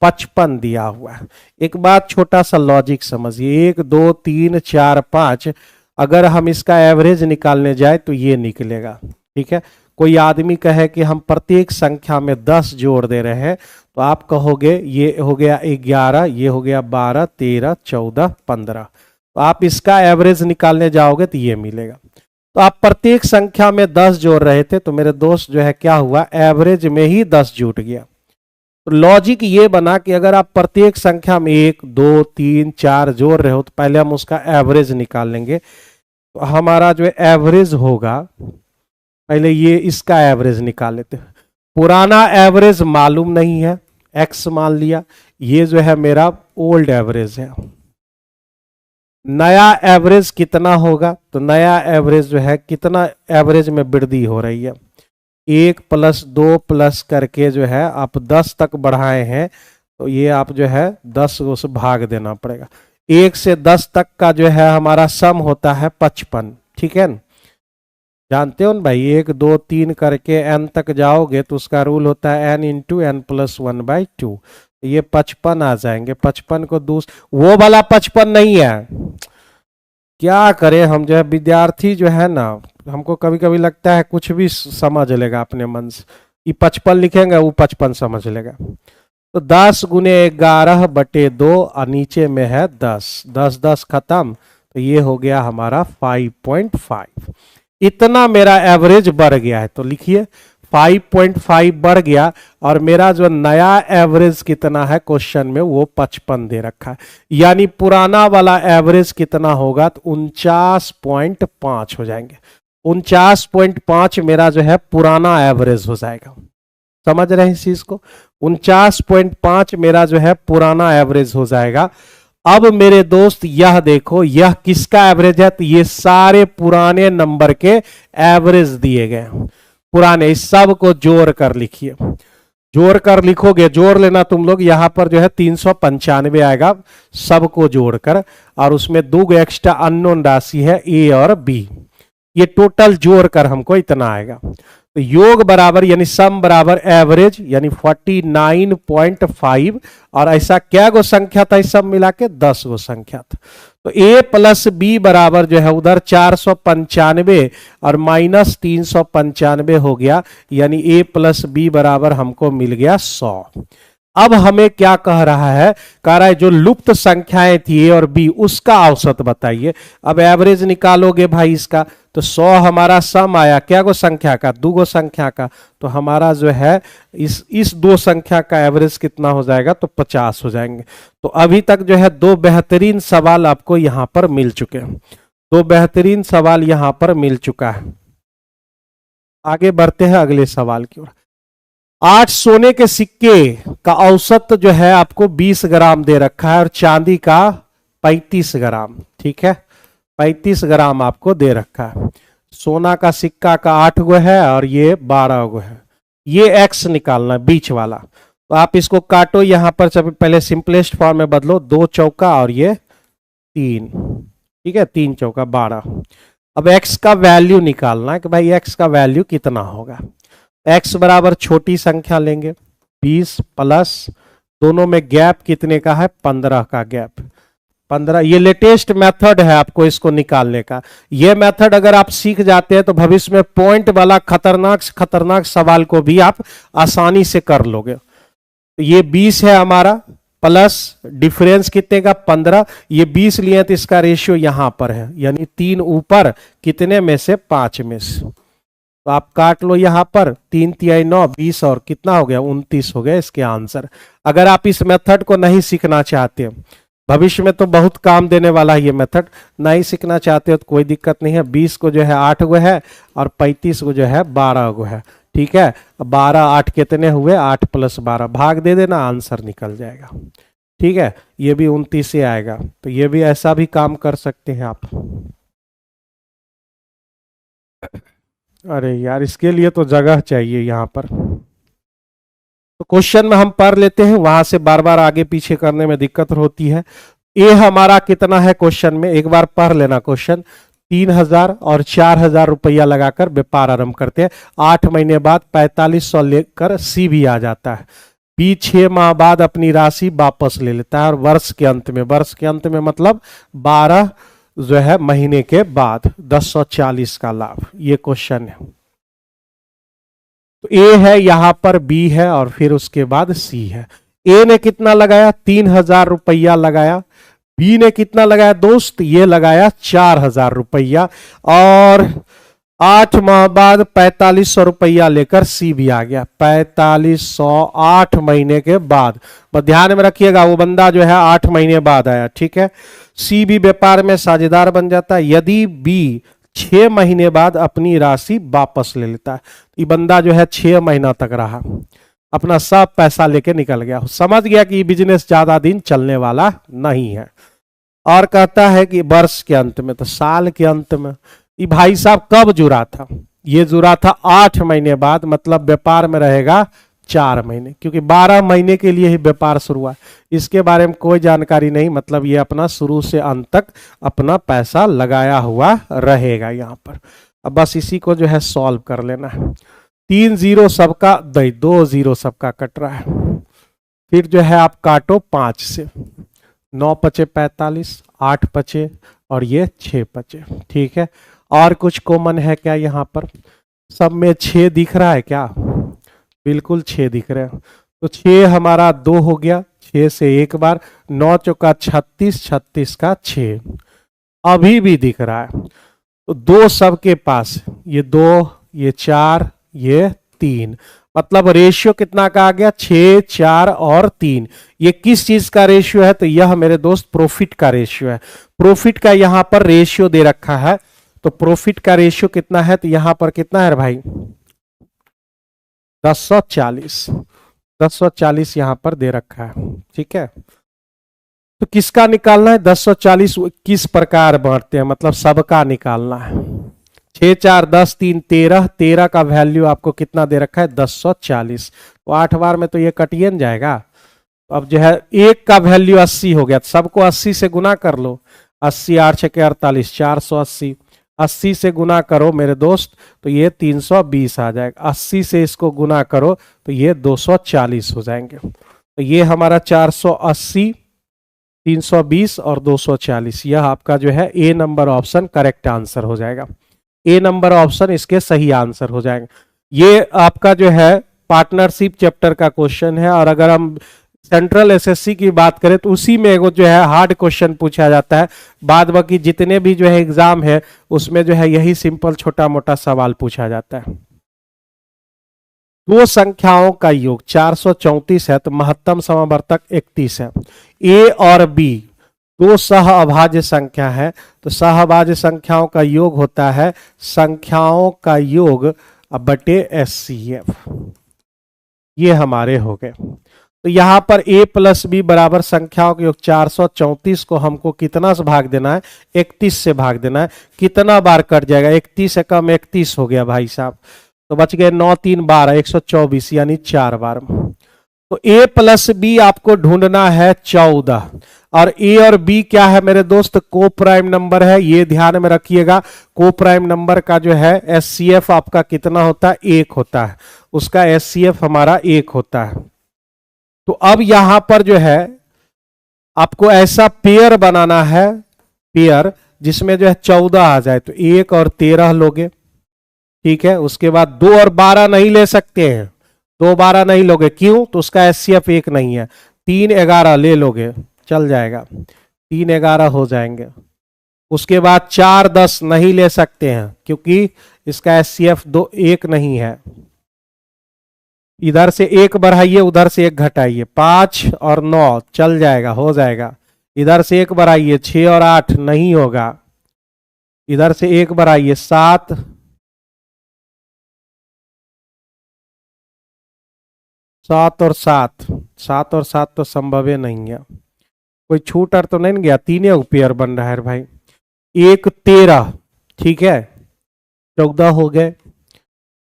55 दिया हुआ है। एक बात छोटा सा लॉजिक समझिए, 1 2 3 4 5, अगर हम इसका एवरेज निकालने जाए तो ये निकलेगा, ठीक है। कोई आदमी कहे कि हम प्रत्येक संख्या में 10 जोड़ दे रहे हैं तो आप कहोगे ये हो गया 11, ये हो गया 12, 13, 14, 15, तो आप इसका एवरेज निकालने जाओगे तो ये मिलेगा। तो आप प्रत्येक संख्या में 10 जोड़ रहे थे तो मेरे दोस्त जो है क्या हुआ, एवरेज में ही 10 जुट गया। तो लॉजिक ये बना कि अगर आप प्रत्येक संख्या में 1 2 3 4 जोड़ रहे हो तो पहले हम उसका एवरेज निकाल लेंगे। तो हमारा जो एवरेज होगा, पहले ये इसका एवरेज निकाल लेते हैं। पुराना एवरेज मालूम नहीं है, x मान लिया, ये जो है मेरा ओल्ड एवरेज है। नया एवरेज कितना होगा, तो नया एवरेज जो है कितना एवरेज में वृद्धि हो रही है, 1 + 2 प्लस करके जो है आप 10 तक बढ़ाए हैं तो ये आप जो है 10 से भाग देना पड़ेगा। 1 से 10 तक का जो है हमारा सम होता है 55, ठीक है ना, जानते हो ना भाई, 1 2 3 करके n तक जाओगे तो उसका रूल होता है n × n + 1/2, ये 55 आ जाएंगे। 55 को वो वाला 55 नहीं है, क्या करें हम जो है विद्यार्थी जो है ना, हमको कभी कभी लगता है कुछ भी समझ लेगा अपने मन से, ये 55 लिखेंगे वो 55 समझ लेगा। तो 10 × 11/2 और नीचे में है 10, 10 10 खत्म, तो ये हो गया हमारा 5.5। इतना मेरा एवरेज बढ़ गया है, तो लिखिए 5.5 बढ़ गया और मेरा जो नया एवरेज कितना है क्वेश्चन में वो 55 दे रखा है, यानी पुराना वाला एवरेज कितना होगा तो 49.5 हो जाएंगे। 49.5 मेरा जो है पुराना एवरेज हो जाएगा, समझ रहे हैं इस चीज को, 49.5 मेरा जो है पुराना एवरेज हो जाएगा। अब मेरे दोस्त यह देखो, यह किसका एवरेज है, तो ये सारे पुराने नंबर के एवरेज दिए गए हैं, पुराने, इस सब को जोड़ कर लिखिए, जोड़ कर लिखोगे, जोड़ लेना तुम लोग, यहां पर जो है 395 आएगा सबको जोड़कर, और उसमें 2 एक्स्ट्रा अननोन राशि है ए और बी, ये टोटल जोड़कर हमको इतना आएगा। तो योग बराबर यानी सम बराबर एवरेज यानी 49.5, और ऐसा क्या गो संख्या था, इस सब मिला के 10 गो संख्या था। तो a + b बराबर जो है उधर 495 और -395 हो गया, यानी a + b बराबर हमको मिल गया 100। अब हमें क्या कह रहा है, कह रहा है जो लुप्त संख्याएं थी ए और बी उसका औसत बताइए। अब एवरेज निकालोगे भाई इसका, तो 100 हमारा सम आया क्या गो संख्या का, 2 गो संख्या का, तो हमारा जो है इस 2 संख्या का एवरेज कितना हो जाएगा, तो 50 हो जाएंगे। तो अभी तक जो है 2 बेहतरीन सवाल आपको यहां पर मिल चुके हैं, 2 बेहतरीन सवाल यहां पर मिल चुका है। आगे बढ़ते हैं अगले सवाल की ओर। 8 सोने के सिक्के का औसत जो है आपको 20 ग्राम दे रखा है और चांदी का 35 ग्राम, ठीक है, 35 ग्राम आपको दे रखा है। सोना का सिक्का का 8 गो है और ये 12 गो है, ये x निकालना है बीच वाला। तो आप इसको काटो, यहां पर पहले सिंपलेस्ट फॉर्म में बदलो, 2 चौका और ये 3, ठीक है, 3 चौका 12। अब x का वैल्यू निकालना है कि भाई x का वैल्यू कितना होगा। x बराबर छोटी संख्या लेंगे 20 प्लस दोनों में गैप कितने का है, 15 का गैप, 15। ये लेटेस्ट मेथड है आपको इसको निकालने का। ये मेथड अगर आप सीख जाते हैं तो भविष्य में पॉइंट वाला खतरनाक सवाल को भी आप आसानी से कर लोगे। तो ये 20 है हमारा, प्लस डिफरेंस कितने का 15, ये 20 लिए तो इसका रेशियो यहां पर है, यानी 3 ऊपर कितने में से 5 में से। तो आप काट लो यहाँ पर, 3 तिहाई 9, 20 और कितना हो गया 29 हो गया इसके आंसर। अगर आप इस मेथड को नहीं सीखना चाहते, भविष्य में तो बहुत काम देने वाला है ये मेथड, नहीं सीखना चाहते हो तो कोई दिक्कत नहीं है। 20 को जो है 8 गो है और 35 को जो है 12 गो है, ठीक है। 12 8 कितने हुए, 8 + 12, भाग दे देना, आंसर निकल जाएगा, ठीक है। ये भी 29 से आएगा, तो ये भी ऐसा भी काम कर सकते हैं आप। अरे यार इसके लिए तो जगह चाहिए यहाँ पर। तो क्वेश्चन में हम पढ़ लेते हैं, वहां से बार बार आगे पीछे करने में दिक्कत होती है। ए हमारा कितना है क्वेश्चन में, एक बार पढ़ लेना क्वेश्चन। 3000 और 4000 रुपया लगाकर व्यापार आरंभ करते हैं। 8 महीने बाद 4500 लेकर सी भी आ जाता है। बी 6 माह बाद अपनी राशि वापस ले लेता है और वर्ष के अंत में मतलब 12 जो है महीने के बाद 1040 का लाभ। ये क्वेश्चन है। तो ए है यहां पर, बी है और फिर उसके बाद सी है। ए ने कितना लगाया, 3000 रुपया लगाया। बी ने कितना लगाया दोस्त, ये लगाया 4000 रुपया। और 8 माह बाद 4500 रुपया लेकर सी भी आ गया। 4500 8 महीने के बाद, बस ध्यान में रखिएगा वो बंदा जो है 8 महीने बाद आया, ठीक है। सी भी व्यापार में साझेदार बन जाता है यदि बी 6 महीने बाद अपनी राशि वापस ले लेता है। ये बंदा जो है 6 महीना तक रहा, अपना सब पैसा लेके निकल गया, समझ गया कि ये बिजनेस ज्यादा दिन चलने वाला नहीं है। और कहता है कि वर्ष के अंत में, तो साल के अंत में। ये भाई साहब कब जुड़ा था, ये जुड़ा था 8 महीने बाद, मतलब व्यापार में रहेगा 4 महीने, क्योंकि 12 महीने के लिए ही व्यापार शुरू हुआ। इसके बारे में कोई जानकारी नहीं, मतलब ये अपना शुरू से अंत तक अपना पैसा लगाया हुआ रहेगा यहाँ पर। अब बस इसी को जो है सॉल्व कर लेना है। 3 0 सबका, 2 0 सबका कट रहा है। फिर जो है आप काटो 5 से, 9 पचे 45, 8 पचे और ये 6 पचे, ठीक है। और कुछ कॉमन है क्या यहाँ पर, सब में 6 दिख रहा है क्या, बिल्कुल 6 दिख रहे हैं। तो 6 हमारा 2 हो गया, 6 से एक बार, 9 चौका 36, 36 का 6 अभी भी दिख रहा है। तो 2 सबके पास, ये 2, ये 4, ये 3, मतलब रेशियो कितना का आ गया, 6 4 और 3। ये किस चीज का रेशियो है, तो यह मेरे दोस्त प्रॉफिट का रेशियो है। प्रॉफिट का यहां पर रेशियो दे रखा है, तो प्रॉफिट का रेशियो कितना है, तो यहां पर कितना है भाई 1040, 1040 यहां पर दे रखा है, ठीक है। तो किसका निकालना है, 1040 किस प्रकार बांटते हैं, मतलब सबका निकालना है। 6 4 10 3 13, 13 का वैल्यू आपको कितना दे रखा है 1040, तो 8 बार में तो ये कटियन जाएगा। अब जो है एक का वैल्यू 80 हो गया, सबको 80 से गुना कर लो, 80 8 6 48, 480, 80 से गुना करो मेरे दोस्त, तो ये 320 आ जाएगा। 80 से इसको गुना करो तो ये 240 हो जाएंगे। तो ये हमारा 480, 320 और 240, यह आपका जो है ए नंबर ऑप्शन करेक्ट आंसर हो जाएगा। ए नंबर ऑप्शन इसके सही आंसर हो जाएंगे। ये आपका जो है पार्टनरशिप चैप्टर का क्वेश्चन है। और अगर हम सेंट्रल एसएससी की बात करें तो उसी में एगो जो है हार्ड क्वेश्चन पूछा जाता है। बाद बाकी जितने भी जो है एग्जाम है उसमें जो है यही सिंपल छोटा मोटा सवाल पूछा जाता है। दो संख्याओं का योग 434 है तो महत्तम समावर्तक 31 है। ए और बी दो सह अभाज्य संख्या है, तो सहअभाज्य संख्याओं का योग होता है संख्याओं का योग बटे एचसीएफ। ये हमारे हो गए। तो यहां पर a प्लस बी बराबर संख्याओं के योग 434 को हमको कितना से भाग देना है, 31 से भाग देना है। कितना बार कट जाएगा, 31 से कम 31 हो गया भाई साहब, तो बच गए 9 3 12, 124 यानी 4 बार। तो a प्लस बी आपको ढूंढना है 14, और a और b क्या है मेरे दोस्त, को प्राइम नंबर है। ये ध्यान में रखिएगा, को प्राइम नंबर का जो है एचसीएफ आपका कितना होता है, 1 होता है। उसका एचसीएफ हमारा 1 होता है। तो अब यहां पर जो है आपको ऐसा पेयर बनाना है, पेयर जिसमें जो है 14 आ जाए। तो 1 और 13 लोगे, ठीक है। उसके बाद 2 और 12 नहीं ले सकते हैं, 2 12 नहीं लोगे, क्यों, तो उसका एचसीएफ 1 नहीं है। 3 11 ले लोगे, चल जाएगा, 3 11 हो जाएंगे। उसके बाद 4 10 नहीं ले सकते हैं क्योंकि इसका एचसीएफ 2 1 नहीं है। इधर से 1 बढ़ाइए, उधर से 1 घटाइए, 5 और 9 चल जाएगा, हो जाएगा। इधर से 1 बढ़ाइए, 6 और 8 नहीं होगा। इधर से 1 बढ़ाइए, 7 और 7 तो संभव ही नहीं है। कोई छूटर तो नहीं गया, 3 पेयर बन रहा है भाई। 1 13, ठीक है, 14 हो गए।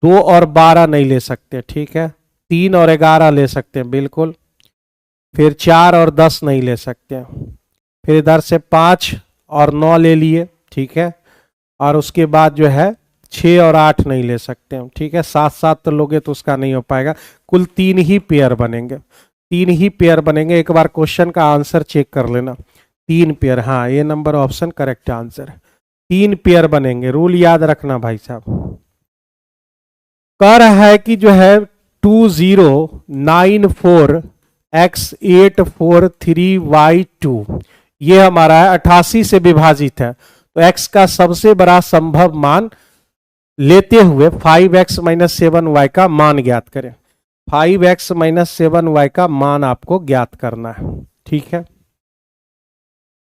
2 और 12 नहीं ले सकते, ठीक है। 3 और 11 ले सकते हैं, बिल्कुल। फिर 4 और 10 नहीं ले सकते। फिर इधर से 5 और 9 ले लिए, ठीक है। और उसके बाद जो है 6 और 8 नहीं ले सकते हम, ठीक है। 7 7 तो लोगे तो उसका नहीं हो पाएगा। कुल 3 ही पेयर बनेंगे, 3 ही पेयर बनेंगे। एक बार क्वेश्चन का आंसर चेक कर लेना। 3 पेयर, हाँ, ये number option correct answer. 3 pair बनेंगे, रूल याद रखना भाई साहब। कह रहा है कि जो है 2094x843y2 ये हमारा है 88 से विभाजित है। तो x का सबसे बड़ा संभव मान लेते हुए 5x - 7y का मान ज्ञात करें। 5x - 7y का मान आपको ज्ञात करना है, ठीक है।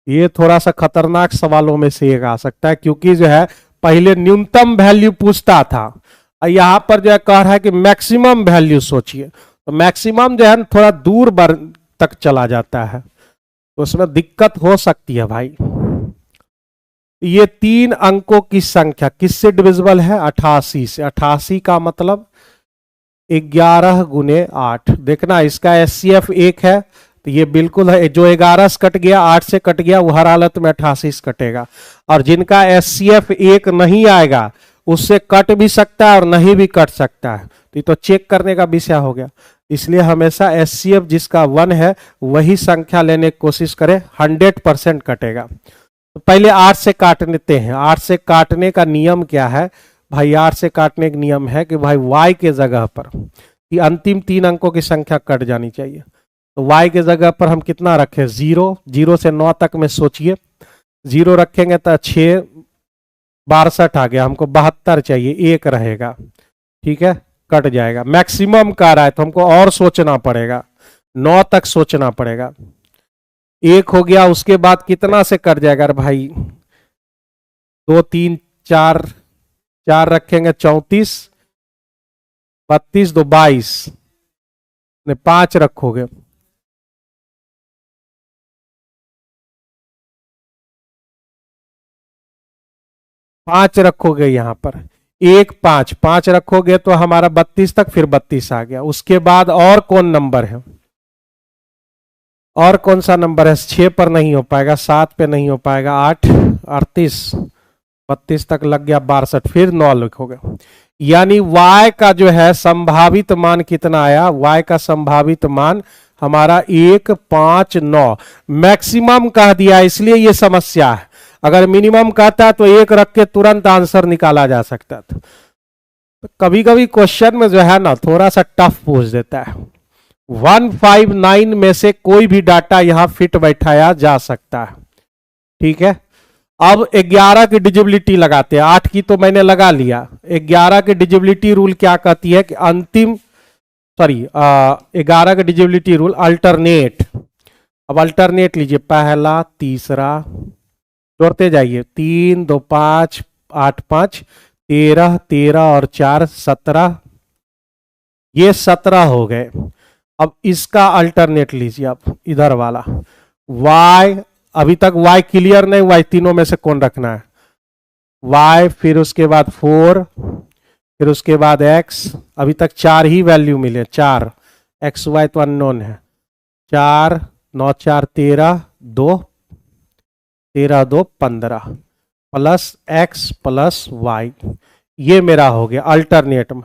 ये थोड़ा सा खतरनाक सवालों में से एक आ सकता है, क्योंकि जो है पहले न्यूनतम वैल्यू पूछता था, यहां पर जो है कह रहा है कि मैक्सिमम वैल्यू सोचिए। तो मैक्सिमम जो है थोड़ा दूर तक चला जाता है, तो उसमें दिक्कत हो सकती है भाई। ये 3 अंकों की संख्या किससे डिविजिबल है? 88 से। 88 का मतलब 11 × 8। देखना इसका एचसीएफ 1 है, तो ये बिल्कुल है। जो 11 से कट गया, 8 से कट गया, वो हर हालत में 88 से कटेगा। और जिनका एचसीएफ 1 नहीं आएगा उससे कट भी सकता है और नहीं भी कट सकता है। तो ये तो चेक करने का विषय हो गया। इसलिए हमेशा एचसीएफ जिसका 1 है वही संख्या लेने की कोशिश करें, 100% कटेगा। तो पहले 8 से काट लेते हैं। 8 से काटने का नियम क्या है भाई? 8 से काटने का नियम है कि भाई y के जगह पर अंतिम 3 अंकों की संख्या कट जानी चाहिए। तो y के जगह पर हम कितना रखें? 0। 0 से 9 तक में सोचिए। 0 रखेंगे तो 6 62 आ गया, हमको 72 चाहिए, 1 रहेगा, ठीक है, कट जाएगा। मैक्सिमम का रहा है तो हमको और सोचना पड़ेगा, 9 तक सोचना पड़ेगा। 1 हो गया, उसके बाद कितना से कट जाएगा भाई? 2 3 4 4 रखेंगे 34, 32 2 22, 5 रखोगे 5 रखोगे यहाँ पर 1 5 5 रखोगे तो हमारा 32 तक, फिर 32 आ गया। उसके बाद और कौन नंबर है? और कौन सा नंबर है? 6 पर नहीं हो पाएगा, 7 पे नहीं हो पाएगा, 8 38 32 तक लग गया, 62, फिर 9 लिखोगे। यानी y का जो है संभावित मान कितना आया? y का संभावित मान हमारा 1 5 9। मैक्सिमम कह दिया इसलिए ये समस्या है। अगर मिनिमम कहता तो 1 रख के तुरंत आंसर निकाला जा सकता था। तो कभी कभी क्वेश्चन में जो है ना थोड़ा सा टफ पूछ देता है। 159 में से कोई भी डाटा यहां फिट बैठाया जा सकता है, ठीक है। अब 11 की डिजिबिलिटी लगाते हैं। 8 की तो मैंने लगा लिया। 11 की डिजिबिलिटी रूल क्या कहती है कि अंतिम 11 की डिजिबिलिटी रूल अल्टरनेट। अब अल्टरनेट लीजिए, पहला तीसरा, जोड़ते जाइए, 3 2 5 8 5 13 13 और 4 17, ये 17 हो गए। अब इसका अल्टरनेट लीजिए, आप इधर वाला y, अभी तक y क्लियर नहीं हुआ, तीनों में से कौन रखना है? y, फिर उसके बाद 4, फिर उसके बाद x, अभी तक 4 ही वैल्यू मिले, 4, x y तो अननोन है। 4 9 4 13 2 13 2 15 प्लस x प्लस y, ये मेरा हो गया अल्टरनेट में।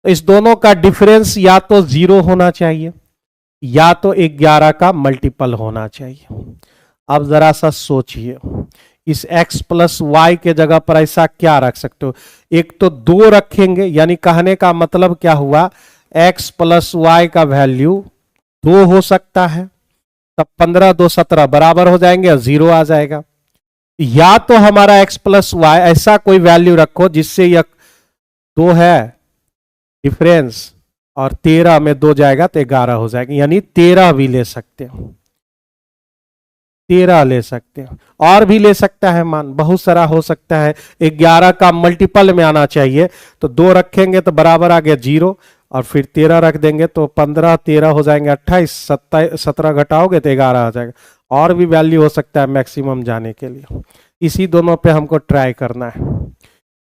तो इस दोनों का डिफरेंस या तो 0 होना चाहिए या तो 11 का मल्टीपल होना चाहिए। अब जरा सा सोचिए, इस x प्लस वाई के जगह पर ऐसा क्या रख सकते हो? एक तो 2 रखेंगे, यानी कहने का मतलब क्या हुआ? x प्लस वाई का वैल्यू 2 हो सकता है, तब 15 2 17 बराबर हो जाएंगे और 0 आ जाएगा। या तो हमारा x प्लस वाई ऐसा कोई वैल्यू रखो जिससे यह 2 है डिफरेंस और 13 में 2 जाएगा तो 11 हो जाएगा, यानी 13 भी ले सकते हो, 13 ले सकते हो, और भी ले सकता है मान, बहुत सारा हो सकता है। 11 का मल्टीपल में आना चाहिए, तो 2 रखेंगे तो बराबर आ गया 0, और फिर 13 रख देंगे तो 15, 13 हो जाएंगे 28, 17 घटाओगे तो 11 आ जाएगा। और भी वैल्यू हो सकता है मैक्सिमम जाने के लिए, इसी दोनों पे हमको ट्राई करना है,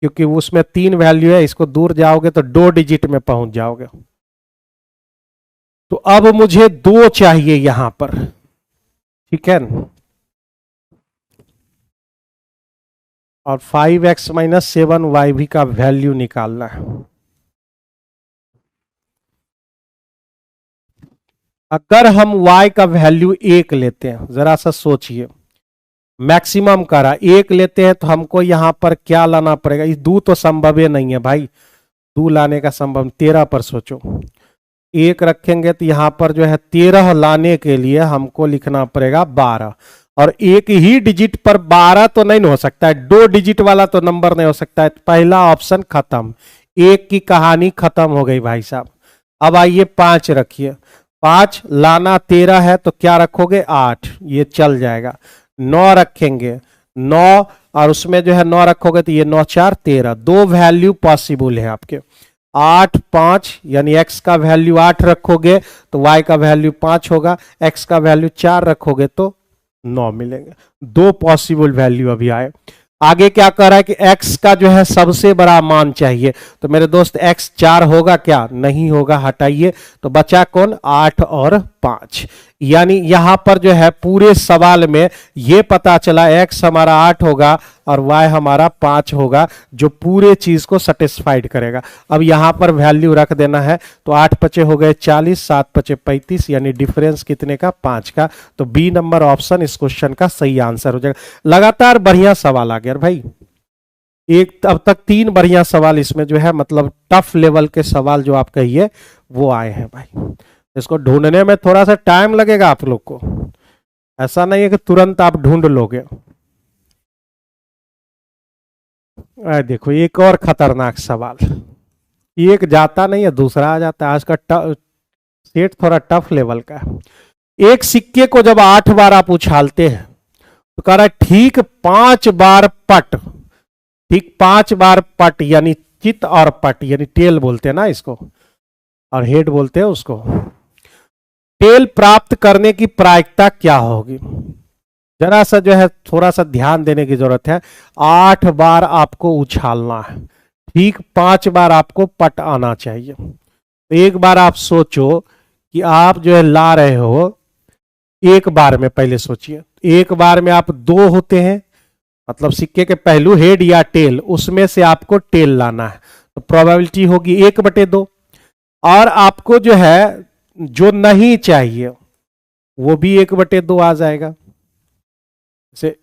क्योंकि उसमें 3 वैल्यू है, इसको दूर जाओगे तो 2 डिजिट में पहुंच जाओगे। तो अब मुझे 2 चाहिए यहां पर, ठीक है न? और 5x माइनस 7y भी का वैल्यू निकालना है। अगर हम y का वैल्यू 1 लेते हैं, जरा सा सोचिए, मैक्सिमम करा 1 लेते हैं तो हमको यहां पर क्या लाना पड़ेगा, इस 2 तो संभव ही नहीं है भाई, 2 लाने का संभव, 13 पर सोचो, 1 रखेंगे तो यहां पर जो है 13 लाने के लिए हमको लिखना पड़ेगा 12, और एक ही डिजिट पर 12 तो नहीं हो सकता है, 2 डिजिट वाला तो नंबर नहीं हो सकता है। पहला ऑप्शन खत्म, 1 की कहानी खत्म हो गई भाई साहब। अब आइए 5 रखिए, 5 लाना 13 है तो क्या रखोगे 8, ये चल जाएगा। 9 रखेंगे, 9 और उसमें जो है 9 रखोगे तो ये 9 4 13, 2 वैल्यू पॉसिबल है आपके, 8 5, यानी x का वैल्यू 8 रखोगे तो y का वैल्यू 5 होगा, x का वैल्यू 4 रखोगे तो 9 मिलेंगे। 2 पॉसिबल वैल्यू अभी आए। आगे क्या कर रहा है कि x का जो है सबसे बड़ा मान चाहिए, तो मेरे दोस्त x 4 होगा क्या, नहीं होगा, हटाइए, तो बचा कौन 8 और 5, यानी यहां पर जो है पूरे सवाल में ये पता चला x हमारा 8 होगा और y हमारा 5 होगा, जो पूरे चीज को सेटिस्फाइड करेगा। अब यहां पर वैल्यू रख देना है, तो 8 पचे हो गए 40, 7 पचे 35, यानी डिफरेंस कितने का 5 का। तो बी नंबर ऑप्शन इस क्वेश्चन का सही आंसर हो जाएगा। लगातार बढ़िया सवाल आ गया भाई, एक अब तक 3 बढ़िया सवाल इसमें जो है मतलब टफ लेवल के सवाल जो आप कहिए वो आए हैं भाई। इसको ढूंढने में थोड़ा सा टाइम लगेगा आप लोग को, ऐसा नहीं है कि तुरंत आप ढूंढ लोगे। देखो एक और खतरनाक सवाल, एक जाता नहीं है दूसरा आ जाता है, आज का सेट थोड़ा टफ लेवल का है। एक सिक्के को जब 8 बार आप उछालते हैं तो कह रहा है ठीक 5 बार पट, ठीक 5 बार पट, यानी चित और पट, यानी टेल बोलते हैं ना इसको, और हेड बोलते हैं उसको, टेल प्राप्त करने की प्रायिकता क्या होगी। जरा सा जो है थोड़ा सा ध्यान देने की जरूरत है। 8 बार आपको उछालना है, ठीक 5 बार आपको पट आना चाहिए। एक बार आप सोचो कि आप जो है ला रहे हो, एक बार में पहले सोचिए, एक बार में आप 2 होते हैं, मतलब सिक्के के पहलू हेड या टेल, उसमें से आपको टेल लाना है, तो प्रोबेबिलिटी होगी 1/2, और आपको जो है जो नहीं चाहिए वो भी 1/2 आ जाएगा, से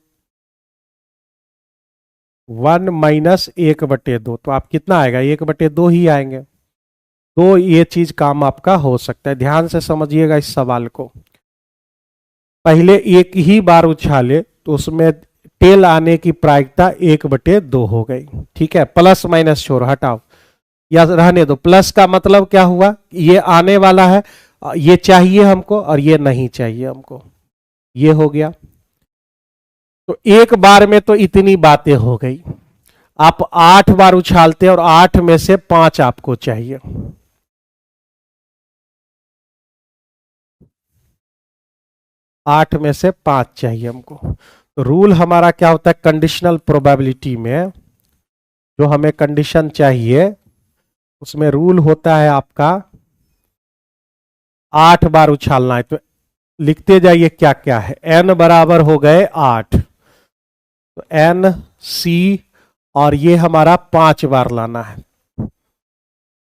1 माइनस 1/2, तो आप कितना आएगा 1/2 ही आएंगे। तो ये चीज काम आपका हो सकता है, ध्यान से समझिएगा इस सवाल को। पहले एक ही बार उछाले तो उसमें टेल आने की प्रायिकता 1/2 हो गई, ठीक है। प्लस माइनस छोड़ हटाओ या रहने दो, प्लस का मतलब क्या हुआ, ये आने वाला है, ये चाहिए हमको और ये नहीं चाहिए हमको, ये हो गया। तो एक बार में तो इतनी बातें हो गई, आप 8 बार उछालते और 8 में से 5 आपको चाहिए, आठ में से 5 चाहिए हमको। तो रूल हमारा क्या होता है, कंडीशनल प्रोबेबिलिटी में जो हमें कंडीशन चाहिए उसमें रूल होता है आपका 8 बार उछालना है। तो लिखते जाइए क्या क्या है, n बराबर हो गए 8, तो n c, और ये हमारा 5 बार लाना है,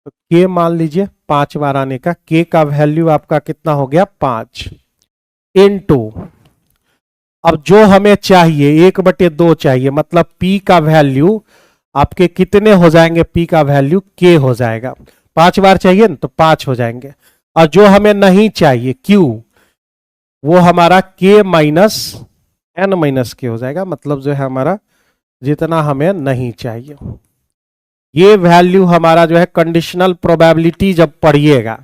तो k मान लीजिए 5 बार आने का, k का वैल्यू आपका कितना हो गया 5 इनटू, अब जो हमें चाहिए 1/2 चाहिए, मतलब p का वैल्यू आपके कितने हो जाएंगे, p का वैल्यू k हो जाएगा, 5 बार चाहिए ना तो 5 हो जाएंगे, और जो हमें नहीं चाहिए q, वो हमारा k minus n minus k हो जाएगा, मतलब जो है हमारा जितना हमें नहीं चाहिए। ये वैल्यू हमारा जो है कंडीशनल प्रोबेबिलिटी जब पढ़िएगा।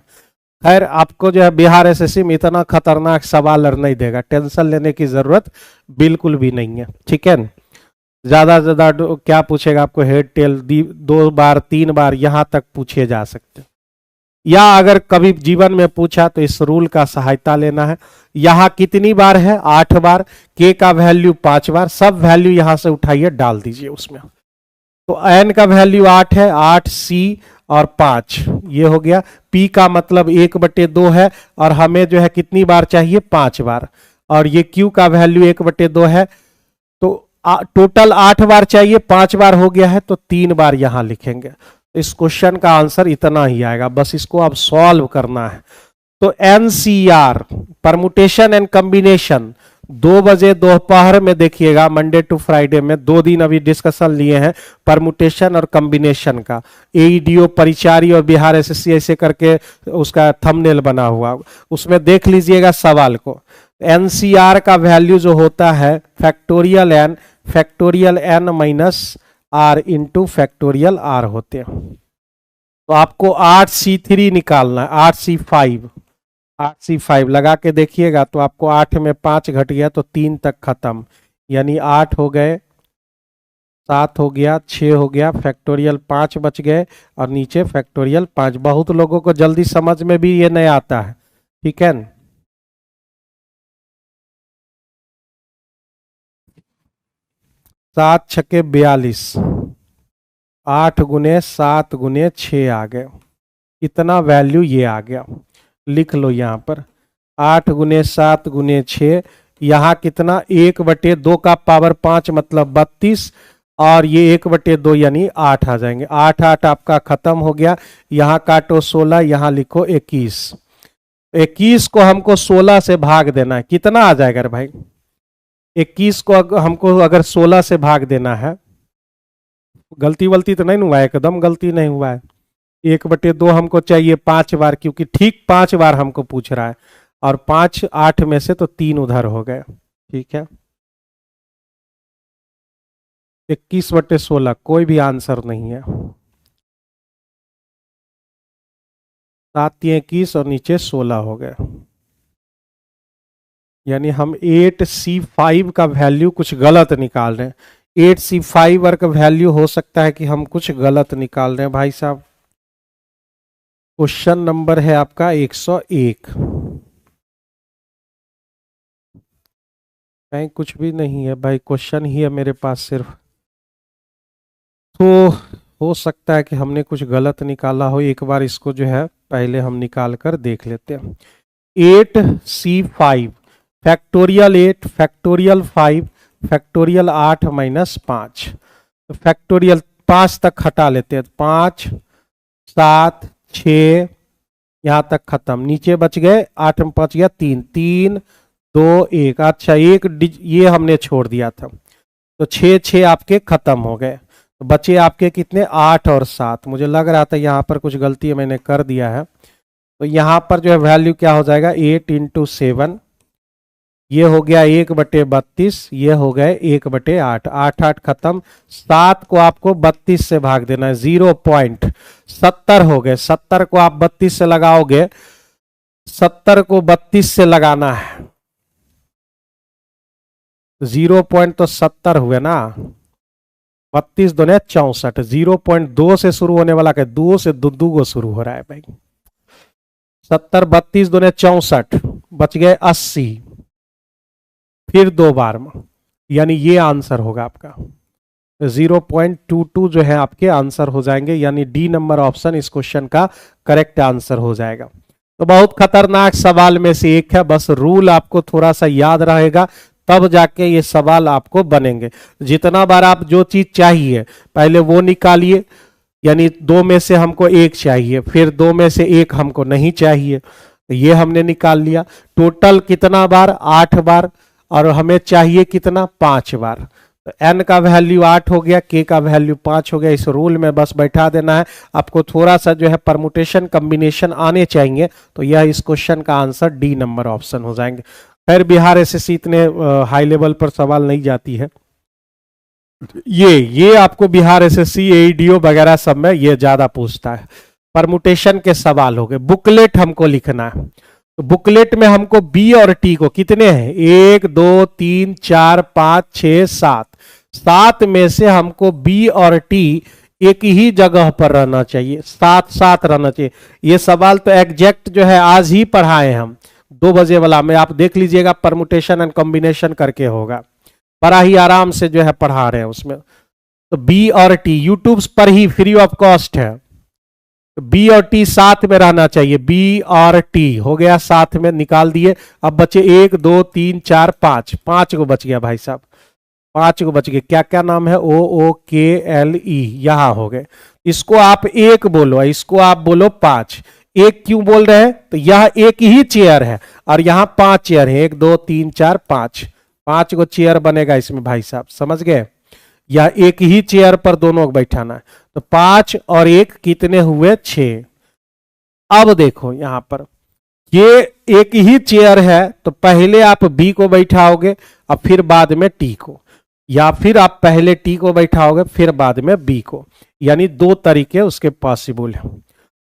खैर आपको जो है बिहार एसएससी में इतना खतरनाक सवाल और नहीं देगा, टेंशन लेने की जरूरत बिल्कुल भी नहीं है, ठीक है। ज्यादा से ज्यादा क्या पूछेगा आपको, हेड टेल 2 बार 3 बार यहां तक पूछे जा सकते हैं, या अगर कभी जीवन में पूछा तो इस रूल का सहायता लेना है। यहां कितनी बार है, 8 बार, के का वैल्यू 5 बार, सब वैल्यू यहां से उठाइए डाल दीजिए उसमें। तो एन का वैल्यू 8 है, 8 सी और 5 ये हो गया। पी का मतलब 1/2 है और हमें जो है कितनी बार चाहिए, 5 बार। और ये क्यू का वैल्यू 1/2 है, तो टोटल 8 बार चाहिए, 5 बार हो गया है तो 3 बार यहां लिखेंगे। इस क्वेश्चन का आंसर इतना ही आएगा, बस इसको अब सॉल्व करना है। तो एनसीआर परमुटेशन एंड कॉम्बिनेशन 2 बजे दोपहर में देखिएगा, मंडे टू फ्राइडे में 2 दिन अभी डिस्कशन लिए हैं परमुटेशन और कॉम्बिनेशन का। एईडीओ परिचारी और बिहार एसएससी ऐसे करके उसका थंबनेल बना हुआ, उसमें देख लीजिएगा सवाल को। एनसीआर का वैल्यू जो होता है factorial n minus r into factorial r होते हैं। तो आपको 8C3 निकालना है, 8C5 लगा के देखिएगा तो आपको 8 में 5 घट गया तो 3 तक खत्म, यानी 8 हो गए, 7 हो गया, 6 हो गया, फैक्टोरियल 5 बच गए और नीचे फैक्टोरियल 5। बहुत लोगों को जल्दी समझ में भी ये नहीं आता है, ठीक है। 7 छक्के 42, 8 गुने 7 गुने 6 आ गए, इतना वैल्यू ये आ गया। लिख लो यहां पर 8 गुने 7 गुने 6, यहां कितना 1/2 का पावर 5 मतलब 32 और ये 1/2 यानी 8 आ जाएंगे। 8 8 आपका खत्म हो गया, यहां काटो 16, यहां लिखो 21। 21 को हमको 16 से भाग देना है, कितना आ जाएगा रे भाई? 21 को हमको अगर 16 से भाग देना है, गलती वलती तो नहीं हुआ है, एकदम गलती नहीं हुआ है। 1/2 हमको चाहिए 5 बार, क्योंकि ठीक 5 बार हमको पूछ रहा है और 5 8 में से तो 3 उधर हो गए, ठीक है। 21/16 कोई भी आंसर नहीं है। 7 21 और नीचे 16 हो गए, यानी हम 8C5 का वैल्यू कुछ गलत निकाल रहे हैं। 8C5 का वैल्यू हो सकता है कि हम कुछ गलत निकाल रहे हैं भाई साहब। क्वेश्चन नंबर है आपका 101, कहीं कुछ भी नहीं है भाई, क्वेश्चन ही है मेरे पास सिर्फ। तो हो सकता है कि हमने कुछ गलत निकाला हो, एक बार इसको जो है पहले हम निकाल कर देख लेते हैं। 8C5 factorial 8 factorial 5 factorial 8 minus 5, तो फैक्टोरियल 5 तक हटा लेते हैं। 5 7 6 यहां तक खत्म, नीचे बच गए 8 में 5 गया 3 3 2 1। अच्छा एक ये हमने छोड़ दिया था, तो 6 6 आपके खत्म हो गए, तो बचे आपके कितने 8 और 7। मुझे लग रहा था यहाँ पर कुछ गलती मैंने कर दिया है, तो यहाँ पर जो है वैल्यू क्या हो जाएगा 8 × 7, ये हो गया 1/32, ये हो गए 1/8, 8 8 खत्म। 7 को आपको 32 से भाग देना है, 0.70 हो गए। 70 को आप 32 से लगाओगे, 70 को 32 से लगाना है, 0.70 हुए ना, 32 दूने 64, 0.2 से शुरू होने वाला का 2 से 2 को शुरू हो रहा है भाई। 70 32 दूने 64, बच गए 80, फिर 2 बार में, यानी ये आंसर होगा आपका 0.22 जो है आपके आंसर हो जाएंगे, यानी डी नंबर ऑप्शन इस क्वेश्चन का करेक्ट आंसर हो जाएगा। तो बहुत खतरनाक सवाल में से एक है, बस रूल आपको थोड़ा सा याद रहेगा तब जाके ये सवाल आपको बनेंगे। जितना बार आप जो चीज चाहिए पहले वो निकालिए, यानी 2 में से हमको 1 चाहिए, फिर 2 में से 1 हमको नहीं चाहिए, ये हमने निकाल लिया। टोटल कितना बार 8 बार, और हमें चाहिए कितना 5 बार। तो n का वैल्यू 8 हो गया, k का वैल्यू 5 हो गया। इस रूल में बस बैठा देना है, आपको थोड़ा सा जो है परमुटेशन कॉम्बिनेशन आने चाहिए, तो यह इस क्वेश्चन का आंसर डी नंबर ऑप्शन हो जाएंगे। खैर बिहार एसएससी इतने हाई लेवल पर सवाल नहीं जाती है, ये आपको बिहार एसएससी एईडीओ वगैरह सब में ये ज्यादा पूछता है। परमुटेशन के सवाल हो गए। बुकलेट हमको लिखना है, तो बुकलेट में हमको बी और टी को कितने हैं, 1 2 3 4 5 6 7, 7 में से हमको बी और टी एक ही जगह पर रहना चाहिए, साथ साथ रहना चाहिए। ये सवाल तो एग्जैक्ट जो है आज ही पढ़ाए हम 2 बजे वाला में, आप देख लीजिएगा, परमुटेशन एंड कॉम्बिनेशन करके होगा, बड़ा ही आराम से जो है पढ़ा रहे हैं उसमें। तो बी और टी यूट्यूब पर ही फ्री ऑफ कॉस्ट है, तो बी और टी साथ में रहना चाहिए, बी और टी हो गया साथ में, निकाल दिए। अब बचे 1 2 3 4 5, 5 को बच गया भाई साहब, 5 को बच गए। क्या क्या नाम है, OOKLE, यहां हो गए। इसको आप 1 बोलो, इसको आप बोलो 5। 1 क्यों बोल रहे हैं, तो यह एक ही चेयर है और यहां 5 चेयर है, 1 2 3 4 5, 5 को चेयर बनेगा इसमें भाई साहब, समझ गए। या एक ही चेयर पर दोनों को बैठाना है, तो 5 और 1 कितने हुए, 6। अब देखो यहां पर ये एक ही चेयर है, तो पहले आप बी को बैठाओगे और फिर बाद में टी को, या फिर आप पहले टी को बैठाओगे फिर बाद में बी को, यानी 2 तरीके उसके पॉसिबल हैं।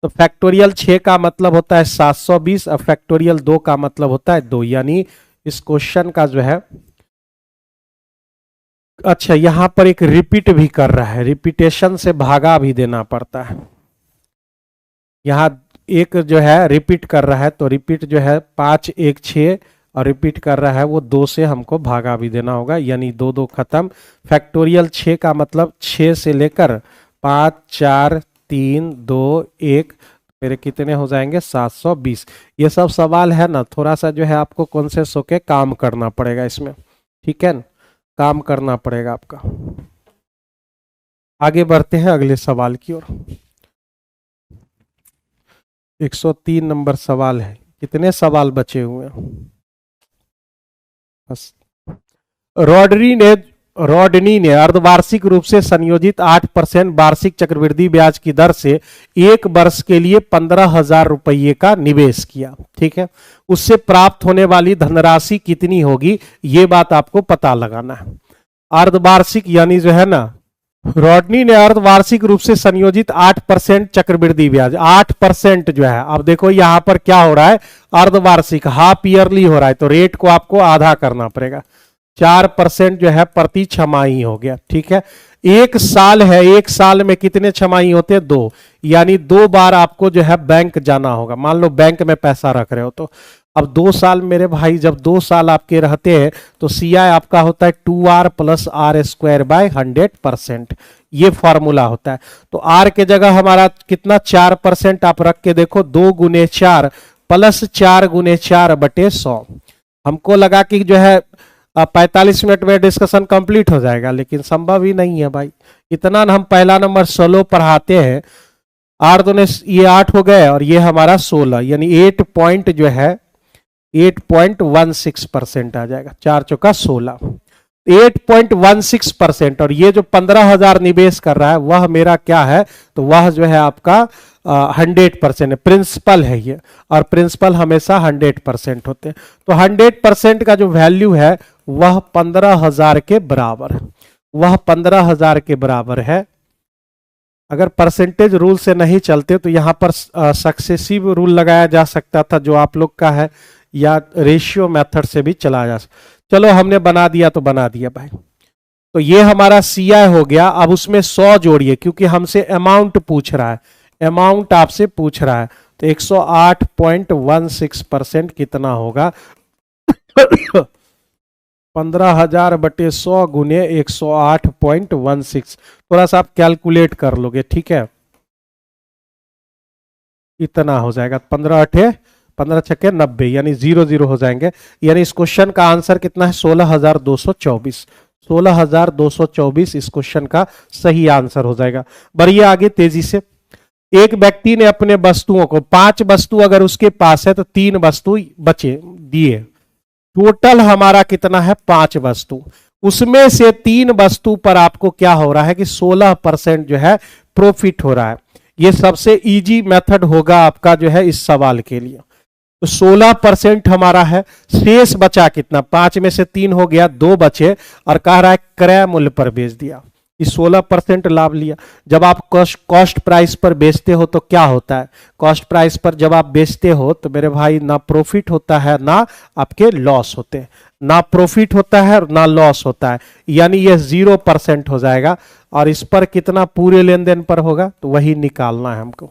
तो फैक्टोरियल 6 का मतलब होता है 720 और फैक्टोरियल 2 का मतलब होता है 2, यानी इस क्वेश्चन का जो है, अच्छा यहां पर एक रिपीट भी कर रहा है, रिपीटेशन से भागा भी देना पड़ता है। यहां एक जो है रिपीट कर रहा है, तो रिपीट जो है 5 1 6 और रिपीट कर रहा है वो 2 से हमको भागा भी देना होगा, यानी 2 2 खत्म। फैक्टोरियल 6 का मतलब 6 से लेकर 5 4 3 2 1, फिर कितने हो जाएंगे, 720। ये सब सवाल है ना, थोड़ा सा जो है आपको कॉन्शियस होके काम करना पड़ेगा इसमें, ठीक है ना, काम करना पड़ेगा आपका। आगे बढ़ते हैं अगले सवाल की ओर। 103 नंबर सवाल है, कितने सवाल बचे हुए हैं बस। रॉडनी ने अर्धवार्षिक रूप से संयोजित 8% वार्षिक चक्रवृद्धि ब्याज की दर से 1 वर्ष के लिए 15,000 रुपये का निवेश किया, ठीक है। उससे प्राप्त होने वाली धनराशि कितनी होगी, ये बात आपको पता लगाना है। अर्धवार्षिक यानी जो है ना, रॉडनी ने अर्धवार्षिक रूप से संयोजित 8% चक्रवृद्धि ब्याज, 8% जो है, अब देखो यहां पर क्या हो रहा है, अर्धवार्षिक हाफ ईयरली हो रहा है, तो रेट को आपको आधा करना पड़ेगा। 4% जो है प्रति छमाही हो गया, ठीक है। 1 साल है, 1 साल में कितने छमाही होते हैं, 2, यानी 2 बार आपको जो है बैंक जाना होगा। मान लो बैंक में पैसा रख रहे हो, तो अब 2 साल मेरे भाई, जब 2 साल आपके रहते हैं तो CI आपका होता है 2R + R²/100%, ये फॉर्मूला होता है। तो R के जगह हमारा कितना, 4% आप रख के देखो, 2 × 4 + 4 × 4/100। हमको लगा कि जो है 45 मिनट में डिस्कशन कंप्लीट हो जाएगा, लेकिन संभव ही नहीं है भाई। इतना हम पहला नंबर 16 पढ़ाते हैं, 8 दूने ये 8 हो गए और ये हमारा 16, यानी 8 पॉइंट जो है 8.16% आ जाएगा, 4 चौका 16, 8.16%। और ये जो 15,000 निवेश कर रहा है वह मेरा क्या है, तो वह जो है आपका 100% है, प्रिंसिपल है ये, और प्रिंसिपल हमेशा 100% होते हैं। तो 100% का जो वैल्यू है वह 15,000 के बराबर है, वह 15,000 के बराबर है। अगर परसेंटेज रूल से नहीं चलते तो यहां पर सक्सेसिव रूल लगाया जा सकता था, जो आप लोग का है, या रेशियो मेथड से भी चला जा सकता। चलो हमने बना दिया तो बना दिया भाई। तो ये हमारा CI हो गया। अब उसमें 100 जोड़िए, क्योंकि हमसे अमाउंट पूछ रहा है, अमाउंट आपसे पूछ रहा है, तो 108.16% कितना होगा 15,000/100 × 108.16। थोड़ा सा आप कैलकुलेट कर लोगे, ठीक है, इतना हो जाएगा, 15 × 15 × 90, यानी 0 0 हो जाएंगे। यानी इस क्वेश्चन का आंसर कितना है, 16,224। 16,224 इस क्वेश्चन का सही आंसर हो जाएगा। बढ़िए आगे तेजी से। एक व्यक्ति ने अपने वस्तुओं को, 5 वस्तु अगर उसके पास है तो 3 वस्तु बचे दिए, टोटल हमारा कितना है, 5 वस्तु। उसमें से 3 वस्तु पर आपको क्या हो रहा है कि 16% जो है प्रॉफिट हो रहा है। ये सबसे इजी मेथड होगा आपका जो है इस सवाल के लिए। तो 16% हमारा है। शेष बचा कितना, 5 में से 3 हो गया, 2 बचे और कह रहा है क्रय मूल्य पर बेच दिया। इस 16% लाभ लिया। जब आप कॉस्ट प्राइस पर बेचते हो तो क्या होता है, कॉस्ट प्राइस पर जब आप बेचते हो तो मेरे भाई ना प्रॉफिट होता है ना आपके लॉस होते हैं, ना प्रॉफिट होता है और ना लॉस होता है, यानी ये 0% हो जाएगा। और इस पर कितना पूरे लेन देन पर होगा तो वही निकालना है हमको।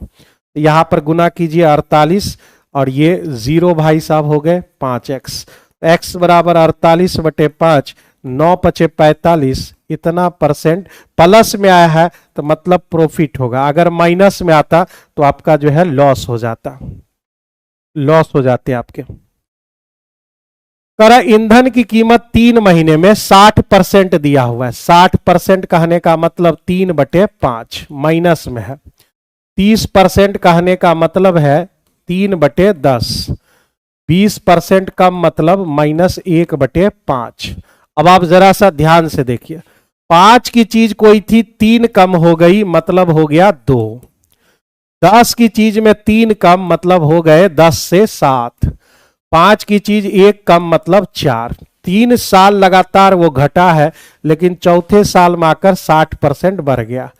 यहां पर गुना कीजिए 48 और ये 0 भाई साहब हो गए 5x, x बराबर 48/5, 9 पचे 45, इतना परसेंट प्लस में आया है तो मतलब प्रॉफिट होगा। अगर माइनस में आता तो आपका जो है लॉस हो जाता, लॉस हो जाते आपके। करा ईंधन की कीमत 3 महीने में 60% दिया हुआ है। 60% कहने का मतलब 3/5 माइनस में है। 30% कहने का मतलब है 3/10। 20% का मतलब -1/5। अब आप जरा सा ध्यान से देखिए, 5 की चीज कोई थी, 3 कम हो गई मतलब हो गया 2। 10 की चीज में 3 कम मतलब हो गए 10 से 7। 5 की चीज 1 कम मतलब 4। 3 साल लगातार वो घटा है, लेकिन चौथे साल में आकर 60% बढ़ गया।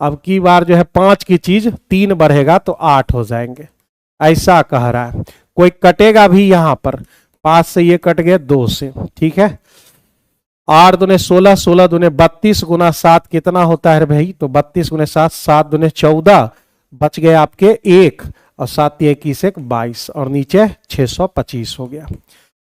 अब की बार जो है 5 की चीज 3 बढ़ेगा तो 8 हो जाएंगे, ऐसा कह रहा है। कोई कटेगा भी यहां पर, 5 से ये कट गए 2 से, ठीक है। 8 दूने 16, 16 दूने 32 गुना 7 कितना होता है भाई, तो 32 गुने 7, 7 दूने 14, बच गए आपके 1 और 7 21 1 22 और नीचे 625 हो गया।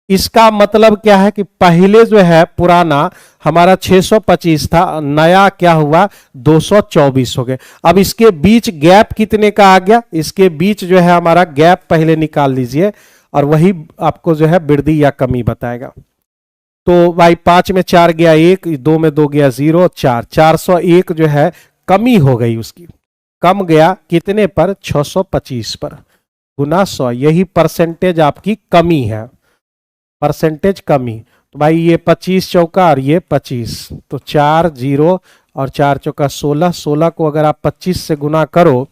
इसका मतलब क्या है कि पहले जो है पुराना हमारा 625 था, नया क्या हुआ 224 हो गए। अब इसके बीच गैप कितने का आ गया, इसके बीच जो है हमारा गैप पहले निकाल लीजिए और वही आपको जो है वृद्धि या कमी बताएगा। तो भाई 5 में 4 गया 1, 2 में 2 गया 0, 4, 401 जो है कमी हो गई उसकी, कम गया कितने पर 625 पर, गुना 100, यही परसेंटेज आपकी कमी है, परसेंटेज कमी। तो भाई ये 25 चौका और ये 25, तो 4 0 और 4 चौका 16, 16 को अगर आप 25 से गुना करो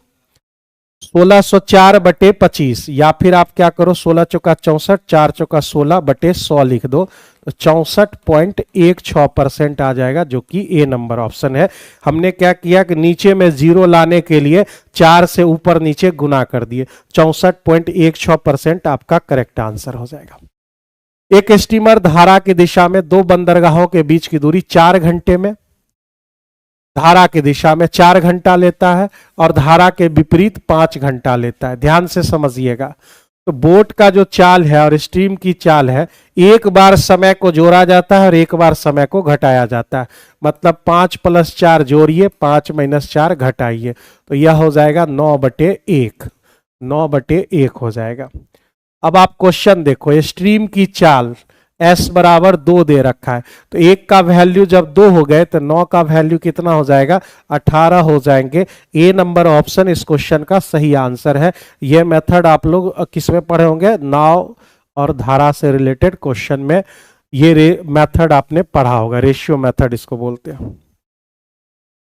1604/25, या फिर आप क्या करो 16 चौका 64, 4 चौका 16/100 लिख दो, तो 64.16% आ जाएगा, जो कि ए नंबर ऑप्शन है। हमने क्या किया कि नीचे में 0 लाने के लिए 4 से ऊपर नीचे गुना कर दिए, 64.16% आपका करेक्ट आंसर हो जाएगा। एक स्टीमर धारा की दिशा में 2 बंदरगाहों के बीच की दूरी 4 घंटे में, धारा की दिशा में 4 घंटा लेता है और धारा के विपरीत 5 घंटा लेता है। ध्यान से समझिएगा, तो बोट का जो चाल है और स्ट्रीम की चाल है, एक बार समय को जोड़ा जाता है और एक बार समय को घटाया जाता है। मतलब 5 + 4 जोड़िए, 5 - 4 घटाइए, तो यह हो जाएगा 9/1, 9/1 हो जाएगा। अब आप क्वेश्चन देखो, स्ट्रीम की चाल s बराबर 2 दे रखा है, तो 1 का वैल्यू जब 2 हो गए तो 9 का वैल्यू कितना हो जाएगा 18 हो जाएंगे। ए नंबर ऑप्शन इस क्वेश्चन का सही आंसर है। यह मेथड आप लोग किस में पढ़े होंगे, नाव और धारा से रिलेटेड क्वेश्चन में ये मेथड आपने पढ़ा होगा, रेशियो मेथड इसको बोलते हैं।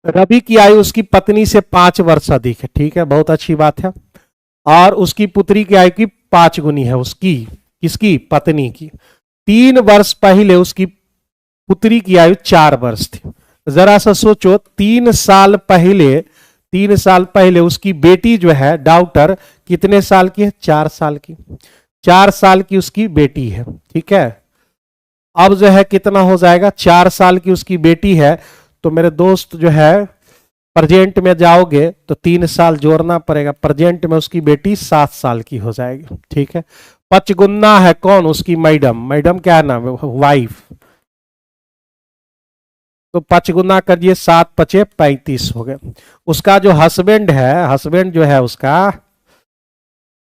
रवि की आयु उसकी पत्नी से 5 वर्ष अधिक है, ठीक है, बहुत अच्छी बात है। और उसकी पुत्री की आयु की 5 गुनी है उसकी, किसकी, पत्नी की। 3 वर्ष पहले उसकी पुत्री की आयु 4 वर्ष थी। जरा सा सोचो, 3 साल पहले उसकी बेटी जो है डॉक्टर कितने साल की है, 4 साल की, 4 साल की उसकी बेटी है, ठीक है। अब जो है कितना हो जाएगा, 4 साल की उसकी बेटी है, तो मेरे दोस्त जो है प्रेजेंट में जाओगे तो 3 साल जोड़ना पड़ेगा, प्रेजेंट में उसकी बेटी 7 साल की हो जाएगी, ठीक है। पचगुन्ना है कौन, उसकी मैडम, मैडम क्या है नाम, वाइफ, तो 5 गुना करिए, 7 × 5 = 35 हो गए। उसका जो हस्बैंड है, हस्बैंड जो है उसका,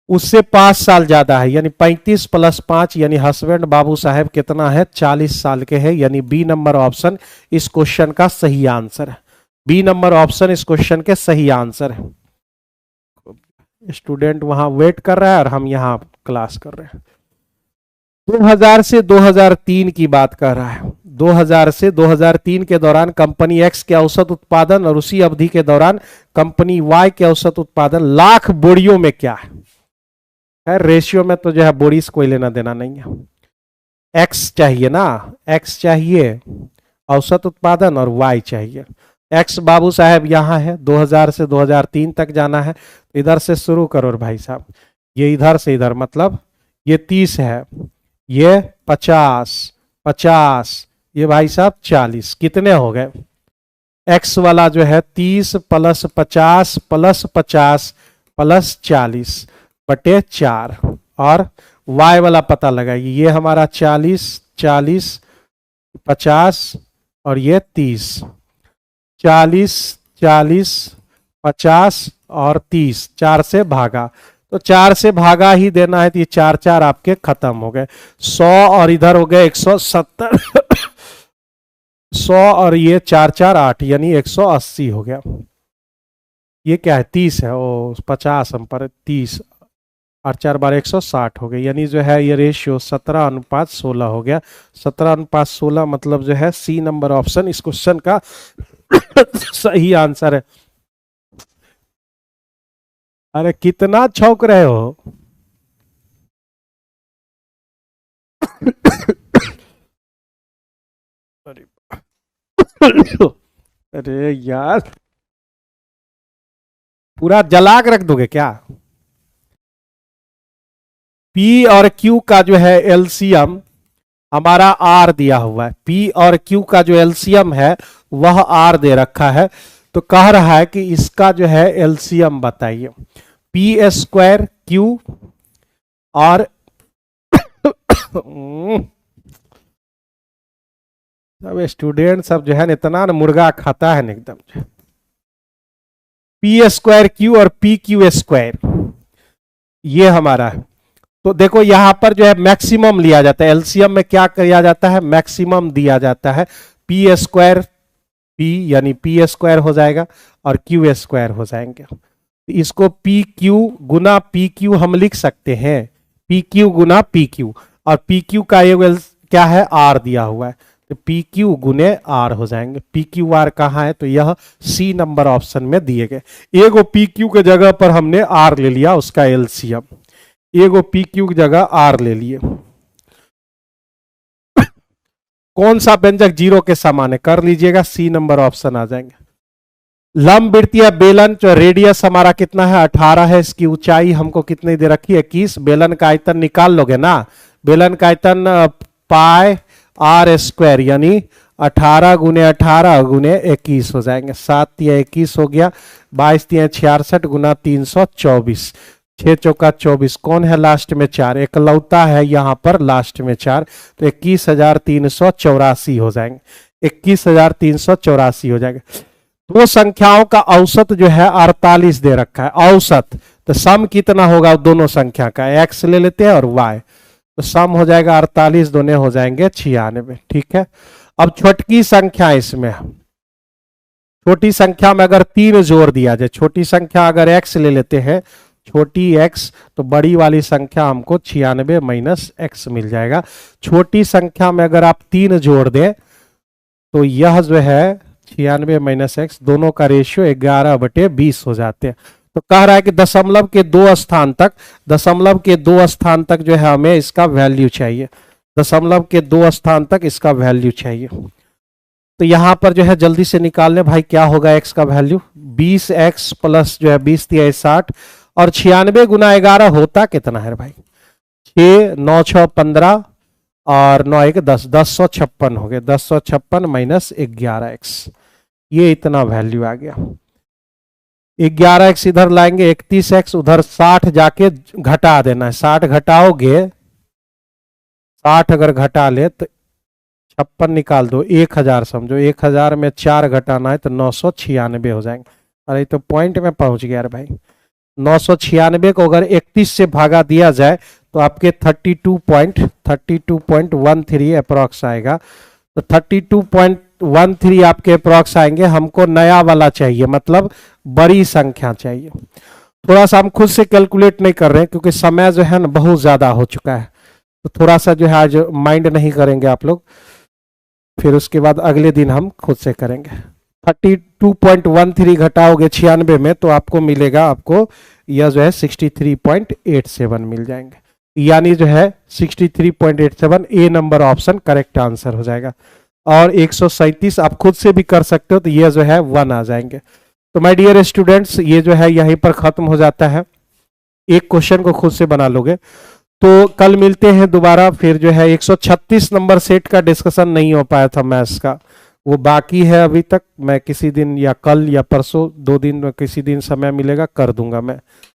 उससे 5 साल ज्यादा है, यानी 35 + 5, यानी हस्बैंड बाबू साहब कितना है 40 साल के हैं, यानी बी नंबर ऑप्शन इस क्वेश्चन का सही आंसर है। बी नंबर ऑप्शन इस क्वेश्चन के सही आंसर है। स्टूडेंट वहां वेट कर रहा है और हम यहां क्लास कर रहे हैं। 2000 से 2003 की बात कर रहा है। 2000 से 2003 के दौरान कंपनी एक्स के औसत उत्पादन और उसी अवधि के दौरान कंपनी वाई के औसत उत्पादन लाख बोरियों में क्या है, है। रेशियो में तो जो है बोरिस कोई लेना देना नहीं है। एक्स चाहिए ना, एक्स चाहिए औसत उत्पादन, और वाई चाहिए। एक्स बाबू साहब यहाँ है, 2000 से 2003 तक जाना है, इधर से शुरू करो भाई साहब। ये इधर से इधर मतलब ये 30 है, ये 50, 50, ये भाई साहब 40, कितने हो गए? एक्स वाला जो है 30 प्लस 50 प्लस 50 प्लस 40 बटे 4, और वाई वाला पता लगाइए। ये हमारा 40, 40, 50 और ये 30, 40, 40, 50 और 30, 4 से भागा, तो 4 से भागा ही देना है, तो ये 4 4 आपके खत्म हो गए। 100 और इधर हो गए 170 100 और ये 4 4 8 यानी 180 हो गया। ये क्या है? 30 है, ओ 50 हम पर 30 और 4 बार 160 हो गए, यानी जो है ये रेशियो 17:16 हो गया। 17:16 मतलब जो है सी नंबर ऑप्शन इस क्वेश्चन का सही आंसर है। अरे कितना छौंक रहे हो? अरे यार पूरा जला के रख दोगे क्या? P और Q का जो है एलसीएम हमारा R दिया हुआ है। P और Q का जो एलसीएम है वह R दे रखा है, तो कह रहा है कि इसका जो है एलसीएम बताइए। P² Q और सब स्टूडेंट सब जो है इतना ना मुर्गा खाता है ना एकदम। P² Q और PQ², ये हमारा है। तो देखो यहां पर जो है मैक्सिमम लिया जाता है, एलसीएम में क्या किया जाता है? मैक्सिमम दिया जाता है। P² P यानी P² हो जाएगा और Q² हो जाएंगे। इसको PQ गुना PQ हम लिख सकते हैं, PQ गुना PQ, और PQ का ये क्या है? R दिया हुआ है, तो PQ गुने R हो जाएंगे। PQR कहाँ है? तो यह सी नंबर ऑप्शन में दिए गए। एगो PQ के जगह पर हमने R ले लिया, उसका एलसीएम। एगो PQ की जगह R ले लिए। कौन सा व्यंजक 0 के समान है? कर लीजिएगा, सी नंबर ऑप्शन आ जाएंगे। लंबवृत्तीय बेलन जो रेडियस हमारा कितना है? 18 है। इसकी ऊंचाई हमको कितनी दे रखी है? 21। बेलन का आयतन निकाल लोगे ना, बेलन का आयतन पाई R² यानी 18 गुने 18 गुने 21 हो जाएंगे। 7 तिया 21 हो गया, 22 तिया 66 गुना 324, 6 चौका 24। कौन है लास्ट में? 4, एकलौता है यहाँ पर लास्ट में 4, तो 21,384 हो जाएंगे। 21,384 हो जाएगा। दो संख्याओं का औसत जो है 48 दे रखा है औसत, तो सम कितना होगा दोनों संख्या का? x ले लेते हैं और y, तो सम हो जाएगा 48, दोनों हो जाएंगे 96। ठीक है। अब छोटकी संख्या, इसमें छोटी संख्या में अगर 3 जोड़ दिया जाए, छोटी संख्या अगर x ले लेते हैं, छोटी x, तो बड़ी वाली संख्या हमको 96 माइनस x मिल जाएगा। छोटी संख्या में अगर आप 3 जोड़ दें तो यह जो है 96 माइनस x, दोनों का रेशियो 11/20 हो जाते हैं। तो कह रहा है कि दशमलव के 2 स्थान तक, दशमलव के 2 स्थान तक जो है हमें इसका वैल्यू चाहिए, दशमलव के 2 स्थान तक इसका वैल्यू चाहिए। तो यहां पर जो है जल्दी से निकाल ले भाई, क्या होगा x का वैल्यू? 20x प्लस जो है 20 तिया 60, और 96 गुना 11 होता कितना है भाई? 6 9 6 15 और 9 1 10, 1056 हो गया। 1056 माइनस 11x, ये इतना वैल्यू आ गया। 11x इधर लाएंगे, 31x उधर, 60 जाके घटा देना है। 60 घटाओगे, 60 अगर घटा ले तो 56 निकाल दो, 1000 समझो, 1000 में 4 घटाना है तो 996 हो जाएंगे। अरे तो पॉइंट में पहुंच गया यार भाई। 996 को अगर 31 से भागा दिया जाए तो आपके 32.13 अप्रॉक्स आएगा। तो 32.13 आपके अप्रॉक्स आएंगे। हमको नया वाला चाहिए, मतलब बड़ी संख्या चाहिए। थोड़ा सा हम खुद से कैलकुलेट नहीं कर रहे हैं क्योंकि समय जो है ना बहुत ज्यादा हो चुका है, तो थोड़ा सा जो है आज माइंड नहीं करेंगे आप लोग, फिर उसके बाद अगले दिन हम खुद से करेंगे। 32.13 घटाओगे 96 में तो आपको मिलेगा, आपको यह जो है 63.87 मिल जाएंगे, यानी जो है 63.87 ए नंबर ऑप्शन करेक्ट आंसर हो जाएगा। और 137 आप खुद से भी कर सकते हो, तो ये जो है 1 आ जाएंगे। तो माय डियर स्टूडेंट्स, ये जो है यहीं पर खत्म हो जाता है, एक क्वेश्चन को खुद से बना लोगे। तो कल मिलते हैं दोबारा, फिर जो है 136 नंबर सेट का डिस्कशन नहीं हो पाया था मैथ्स का, वो बाकी है अभी तक। मैं किसी दिन या कल या परसों 2 दिन में किसी दिन समय मिलेगा कर दूंगा मैं।